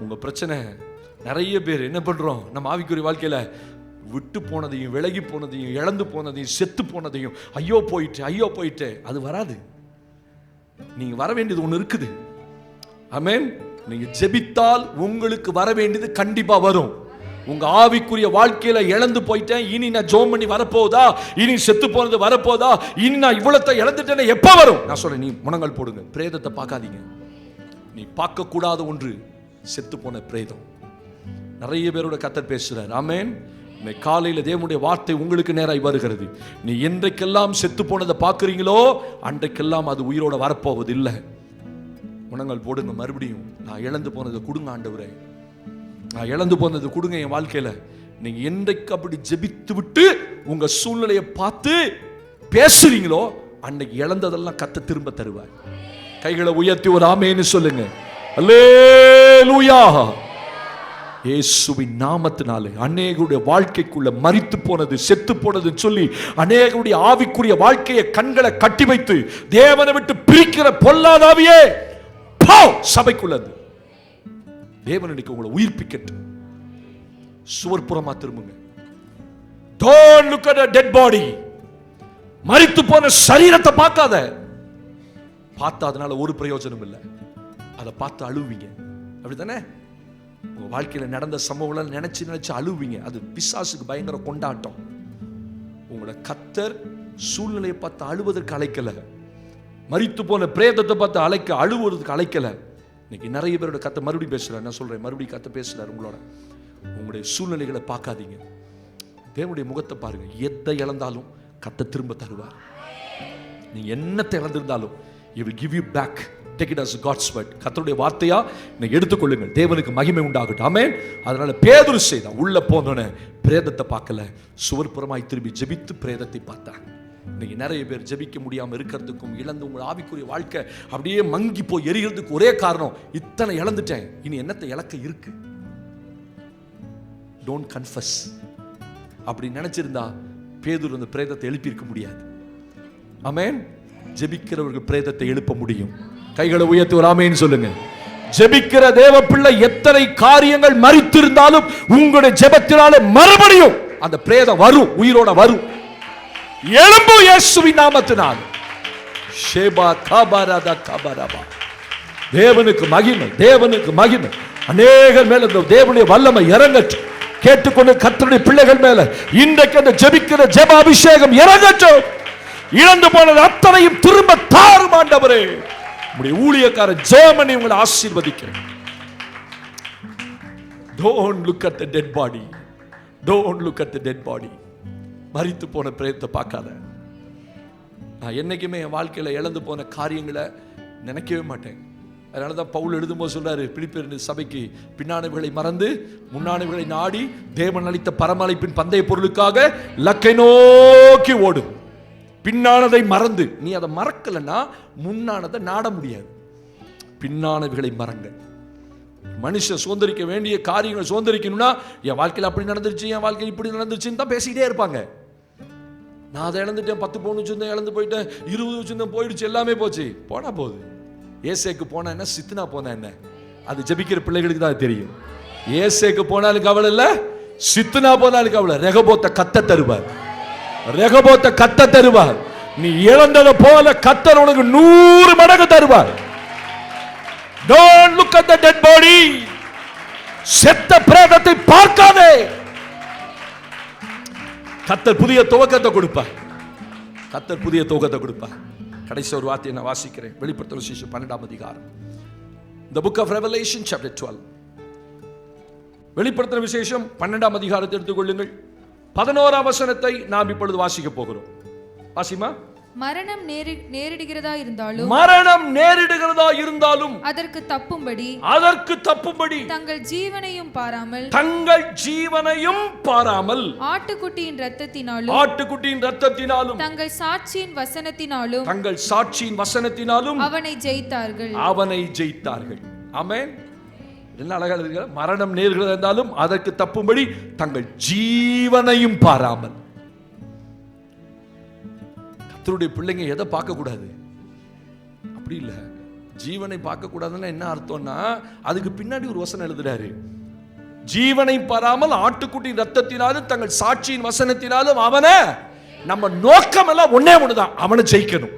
உங்க பிரச்சனை நிறைய பேர் என்ன பண்றோம்? நம்ம ஆவிக்குரிய வாழ்க்கையில விட்டு போனதையும், விலகி போனதையும், இழந்து போனதையும், செத்து போனதையும், ஐயோ போயிட்டு அது வராது. நீங்க வர வேண்டியது ஒண்ணு இருக்குது. ஆமென். நீங்க ஜெபித்தால் உங்களுக்கு வர வேண்டியது கண்டிப்பா வரும். உங்க ஆவிக்குரிய வாழ்க்கையில இழந்து போயிட்டேன், இனி நான் ஜெபம் பண்ணி வரப்போதா, இனி செத்து போனது வரப்போதா, இனி நான் இவ்வளத்தை இழந்துட்டேனே எப்ப வரும்? நான் சொல்றேன், நீ முழங்கால் போடுங்க. பிரேதத்தை பார்க்காதீங்க. நீ பார்க்க கூடாத ஒன்று செத்து போன பிரேதம். நிறைய பேரோட கர்த்தர் பேசுறார். ஆமென். காலையில தேவனுடைய வார்த்தை உங்களுக்கு நேராய் வருகிறது. நீ என்றைக்கெல்லாம் செத்து போனதை பார்க்குறீங்களோ அன்றைக்கெல்லாம் அது உயிரோட வரப்போவது இல்லை. முழங்கால் போடுங்க. மறுபடியும் நான் இழந்து போனதை கொடுங்க ஆண்டவரே, நான் இழந்து போனது கொடுங்க என் வாழ்க்கையில. நீங்க என்றைக்கு அப்படி ஜெபித்து விட்டு உங்க சூழ்நிலையை பார்த்து பேசுறீங்களோ அன்னைக்கு இழந்ததெல்லாம் கர்த்தர் திரும்ப தருவார். கைகளை உயர்த்தி ஒரு ஆமென்னு சொல்லுங்க. அல்லேலூயா. இயேசுவின் நாமத்தினாலே அநேகருடைய வாழ்க்கைக்குள்ள மரித்து போனது, செத்து போனதுன்னு சொல்லி அநேகருடைய ஆவிக்குரிய வாழ்க்கையை கண்களை கட்டி வைத்து தேவனை விட்டு பிரிக்கிற பொல்லாதாவியே சபைக்குள்ளது. தேவனுக்கு உங்களை உயிர்ப்பிக்கட்டும். சுவர்புறமா திரும்புங்க. Don't look at a dead body. மரித்து போன சரீரத்தை பார்க்காத. பார்த்தா அதனால ஒரு பிரயோஜனம் இல்லை. அதை பார்த்து அழுவீங்க, அப்படித்தானே? உங்க வாழ்க்கையில நடந்த சம்பவங்களை நினைச்சு அழுவீங்க. அது பிசாசுக்கு பயங்கர கொண்டாட்டம். உங்களை கர்த்தர் சூழ்நிலையை பார்த்து அழுவதற்கு அழைக்கல, மரித்து போன பிரேதத்தை பார்த்து அழுவதற்கு அழைக்கல. இன்னைக்கு நிறைய பேரோட கர்த்தர் மறுபடியும் பேசுறாரு. நான் சொல்றேன், மறுபடியும் கர்த்தர் பேசுறாரு உங்களோட. உங்களுடைய சூழ்நிலைகளை பார்க்காதீங்க, தேவனுடைய முகத்தை பாருங்க. எதை இழந்தாலும் கர்த்தர் திரும்ப தருவார். நீங்க என்னத்தை இழந்திருந்தாலும் he will give you back. Take it as God's word. கர்த்தருடைய வார்த்தையா நீங்க எடுத்துக்கொள்ளுங்கள். தேவனுக்கு மகிமை உண்டாகட்டும். ஆமென். அதனால பேதுரு செய்தான். உள்ள போனோனே பிரேதத்தை பார்க்கல, சுவர்புறமாய் திரும்பி ஜெபித்து பிரேதத்தை பார்த்தான். இன்னைக்கு நிறைய பேர் ஜெபிக்க முடியாம இருக்கிறதுக்கும், இழந்து உங்கள் ஆவிக்குரிய வாழ்க்கை அப்படியே மங்கி போய் எரிகிறதுக்கு ஒரே காரணம், இத்தனை இழந்துட்டேன், இனி என்னத்தை இழக்க இருக்கு? Don't confess. அப்படி நினைச்சிருந்தா பேதுரு அந்த பிரேதத்தை எழுப்பி இருக்க முடியாது. ஆமென். ஜெபிக்கிறவர்கள் பிரேதத்தை எழுப்ப முடியும். கைகளை உயர்த்தி ஒரு ஆமென் சொல்லுங்க. ஜெபிக்கிற தேவ பிள்ளை எத்தனை காரியங்கள் மரித்திருந்தாலும் உங்களுடைய ஜெபத்தினாலே மறுபடியும் அந்த பிரேதம் வரும், உயிரோட வரும். எழும்பு இயேசுவின் நாமத்தினால். ஷேபா காபாராதா காபாராபா. தேவனுக்கு மகிமை, தேவனுக்கு மகிமை. அநேகர் மேல தேவனுடைய வல்லமை இறங்கட்டும். கேட்டுக்கொண்டு கர்த்தருடைய பிள்ளைகள் மேல இன்றைக்கு அந்த ஜெபிக்கிற ஜெப அபிஷேகம் இறங்கட்டும். இழந்து போனது அத்தனையும் திரும்ப தாரும் ஆண்டவரே. உம்முடைய ஊழியக்காரர் ஜெர்மனி உங்களை ஆசீர்வதிக்கிறேன். Don't look at the dead body. Don't look at the dead body. மரித்து போன பிரேதத்தை பார்க்காத. நான் என்னைக்குமே என் வாழ்க்கையில் இழந்து போன காரியங்களை நினைக்கவே மாட்டேன். அதனால தான் பவுல் எழுதும்போது சொல்றாரு பிலிப்பியர் சபைக்கு, பின்னானவைகளை மறந்து முன்னானவைகளை நாடி தேவன் அளித்த பரமழைப்பின் பந்தய பொருளுக்காக லக்கை நோக்கி ஓடு. பின்னானதை மறந்து, நீ அதை மறக்கலைன்னா முன்னானதை நாட முடியாது. பின்னானவைகளை மறங்கள். மனுஷன் சுதந்திரிக்க வேண்டிய காரியங்களை சுதந்திரிக்கணும்னா என் வாழ்க்கையில் அப்படி நடந்துருச்சு, என் வாழ்க்கையில் இப்படி நடந்துருச்சுன்னு தான் பேசிக்கிட்டே இருப்பாங்க. நான் அதை இழந்துட்டேன், 10 பவுன் வச்சிருந்தேன் இழந்து போயிட்டேன், 20 வச்சிருந்தேன் போயிடுச்சு, எல்லாமே போச்சு. போனா போகுது. ஏசேக்கு போனா என்ன, சித்துனா போனா என்ன, அது ஜெபிக்கிற பிள்ளைகளுக்கு தான் தெரியும். ஏசேக்கு போனாலும் கவலை இல்லை, சித்துனா போனாலும் கவலை. ரெகபோத்தை கத்த தருவார், ரெகபோத்தை கத்த தருவார். நீ இழந்ததை போல கத்தர் உனக்கு 100 மடங்கு தருவார். Don't look at the dead body. செத்த பிரேதத்தை பார்க்காதே. கர்த்தர் புதிய துவக்கத்தை கொடுப்பார். கர்த்தர் புதிய துவக்கத்தை கொடுப்பார். கடைசி ஒரு வார்த்தையை நான் வாசிக்கிறேன். வெளிப்படுத்தல் விசேஷம் 12ஆம் அதிகாரம். The book of Revelation chapter 12. வெளிப்படுத்தல் விசேஷம் 12ஆம் அதிகாரத்தை எடுத்துக்கொள்ளுங்கள். 11ஆம் வசனத்தை நாம் இப்பொழுது வாசிக்க போகிறோம். வாசிமா. மரணம் நேரிடுகிறதா இருந்தாலும், மரணம் நேரிடுகிறதா இருந்தாலும் அதற்கு தப்பும்படி தங்கள் ஜீவனையும் பாராமல் ஆட்டுக்குட்டியின் இரத்தத்தினாலும் தங்கள் சாட்சியின் வசனத்தினாலும் அவனை ஜெயித்தார்கள். ஆமென். என்ன அழகா இருக்கு. மரணம் நேரிடுகிறதா இருந்தாலும் அதற்கு தப்பும்படி தங்கள் ஜீவனையும் பாராமல். கர்த்தருடைய பிள்ளைங்க எதை பார்க்க கூடாது? அப்படி இல்லை. ஜீவனை பார்க்க கூடாதுன்னா என்ன அர்த்தம்னா, அதுக்கு பின்னாடி ஒரு வசனம் எழுதுறாரு. ஜீவனை பாராமல் ஆட்டுக்குட்டியின் இரத்தத்தினாலும் தங்கள் சாட்சியின் வசனத்தினாலும் அவனை, நம்ம நோக்கம் எல்லாம் ஒன்னே ஒண்ணுதான், அவனை ஜெயிக்கணும்.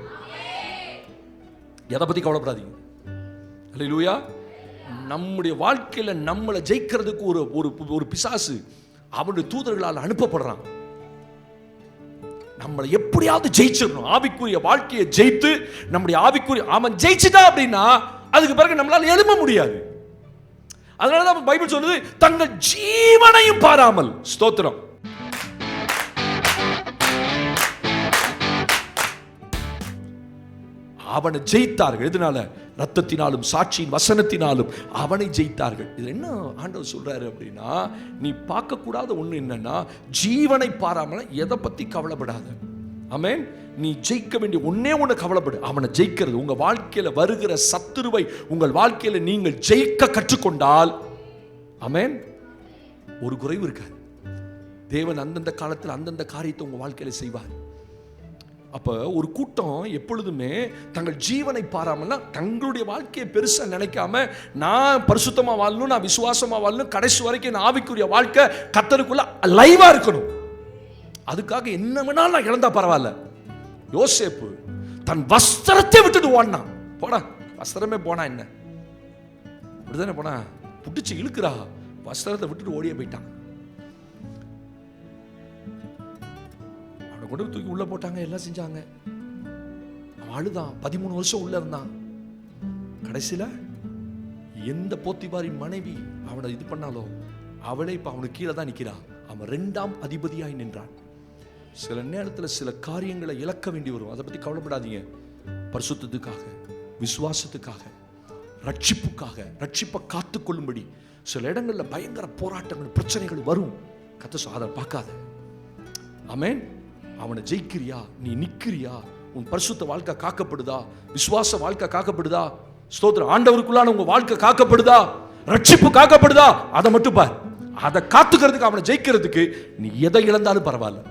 எதை பத்தி கவலைப்படாதீங்க. அல்லேலூயா. நம்முடைய வாழ்க்கையில நம்மளை ஜெயிக்கிறதுக்கு ஒரு பிசாசு அவனுடைய தூதர்களால் அனுப்பப்படுறான். நம்மளை எப்படியாவது ஜெயிச்சிடணும். ஆவிக்குரிய வாழ்க்கையை ஜெயித்து நம்முடைய ஆவிக்குரிய அவன் ஜெயிச்சிட்டா அப்படின்னா அதுக்கு பிறகு நம்மளால எழும்ப முடியாது. அதனாலதான் பைபிள் சொல்லுது தங்கள் ஜீவனையும் பாராமல். ஸ்தோத்திரம். அவனை ஜெயித்தார்கள். எதனால? ரத்தத்தினாலும் சாட்சியின் வசனத்தினாலும் அவனை ஜெயித்தார்கள். இது என்ன ஆண்டவர் சொல்றாரு அப்படின்னா, நீ பார்க்க கூடாத ஒண்ணு என்னன்னா, ஜீவனை பாராமல் எதை பத்தி கவலைப்படாத. ஆமென். நீ ஜெயிக்க வேண்டிய ஒன்னே ஒண்ணு கவலைப்படு, அவனை ஜெயிக்கிறது. உங்க வாழ்க்கையில வருகிற சத்துருவை உங்கள் வாழ்க்கையில நீங்கள் ஜெயிக்க கற்றுக்கொண்டால், ஆமென், ஒரு குறைவு இருக்காது. தேவன் அந்தந்த காலத்தில் அந்தந்த காரியத்தை உங்க வாழ்க்கையில செய்வார். அப்ப ஒரு கூட்டம் எப்பொழுதுமே தங்கள் ஜீவனை பாராமல்னா, தங்களுடைய வாழ்க்கையை பெருசா நினைக்காம, நான் பரிசுத்தமா வாழணும், நான் விசுவாசமா வாழணும், கடைசி வரைக்கும் நான் ஆவிக்குரிய வாழ்க்கை கர்த்தருக்குள்ள லைவா இருக்கணும். அதுக்காக என்ன வேணாலும் நான் இழந்தா பரவாயில்ல. யோசேப்பு தன் வஸ்திரத்தை விட்டுட்டு ஓடினான். போடா, வஸ்திரமே போனா என்ன, இப்படிதானே போனா, புடிச்சு இழுக்கிறா, வஸ்திரத்தை விட்டுட்டு ஓடியே போயிட்டான். கொண்டு தூக்கி உள்ள போட்டாங்க, எல்லாம் செஞ்சாங்க. அவன் அழுதான். 13 வருஷம் உள்ள இருந்தான். கடைசியில எந்த போத்திபாரின் மனைவி அவனை இது பண்ணாலோ அவளே இப்ப அவனுக்கு கீழே தான் நிக்கிறா. அவன் 2ஆம் அதிபதியாய் நின்றான். சில நேரத்தில் சில காரியங்களை இழக்க வேண்டி வரும். அதை பத்தி கவலைப்படாதீங்க. பரிசுத்தத்துக்காக, விசுவாசத்துக்காக, ரட்சிப்புக்காக, ரட்சிப்பை காத்துக்கொள்ளும்படி சில இடங்கள்ல பயங்கர போராட்டங்கள், பிரச்சனைகள் வரும். கர்த்தர் அதை பார்க்காத. ஆமென். அவனை ஜெயிக்கிறியா? நீ நிக்கிறியா? உன் பரிசுத்த வாழ்க்கை காக்கப்படுதா? விசுவாச வாழ்க்கை காக்கப்படுதா? ஸ்தோத்திரம். ஆண்டவருக்குள்ளான உங்க வாழ்க்கை காக்கப்படுதா? ரட்சிப்பு காக்கப்படுதா? அதை மட்டும் பார். அதை காத்துக்கிறதுக்கு, அவனை ஜெயிக்கிறதுக்கு நீ எதை இழந்தாலும் பரவாயில்ல.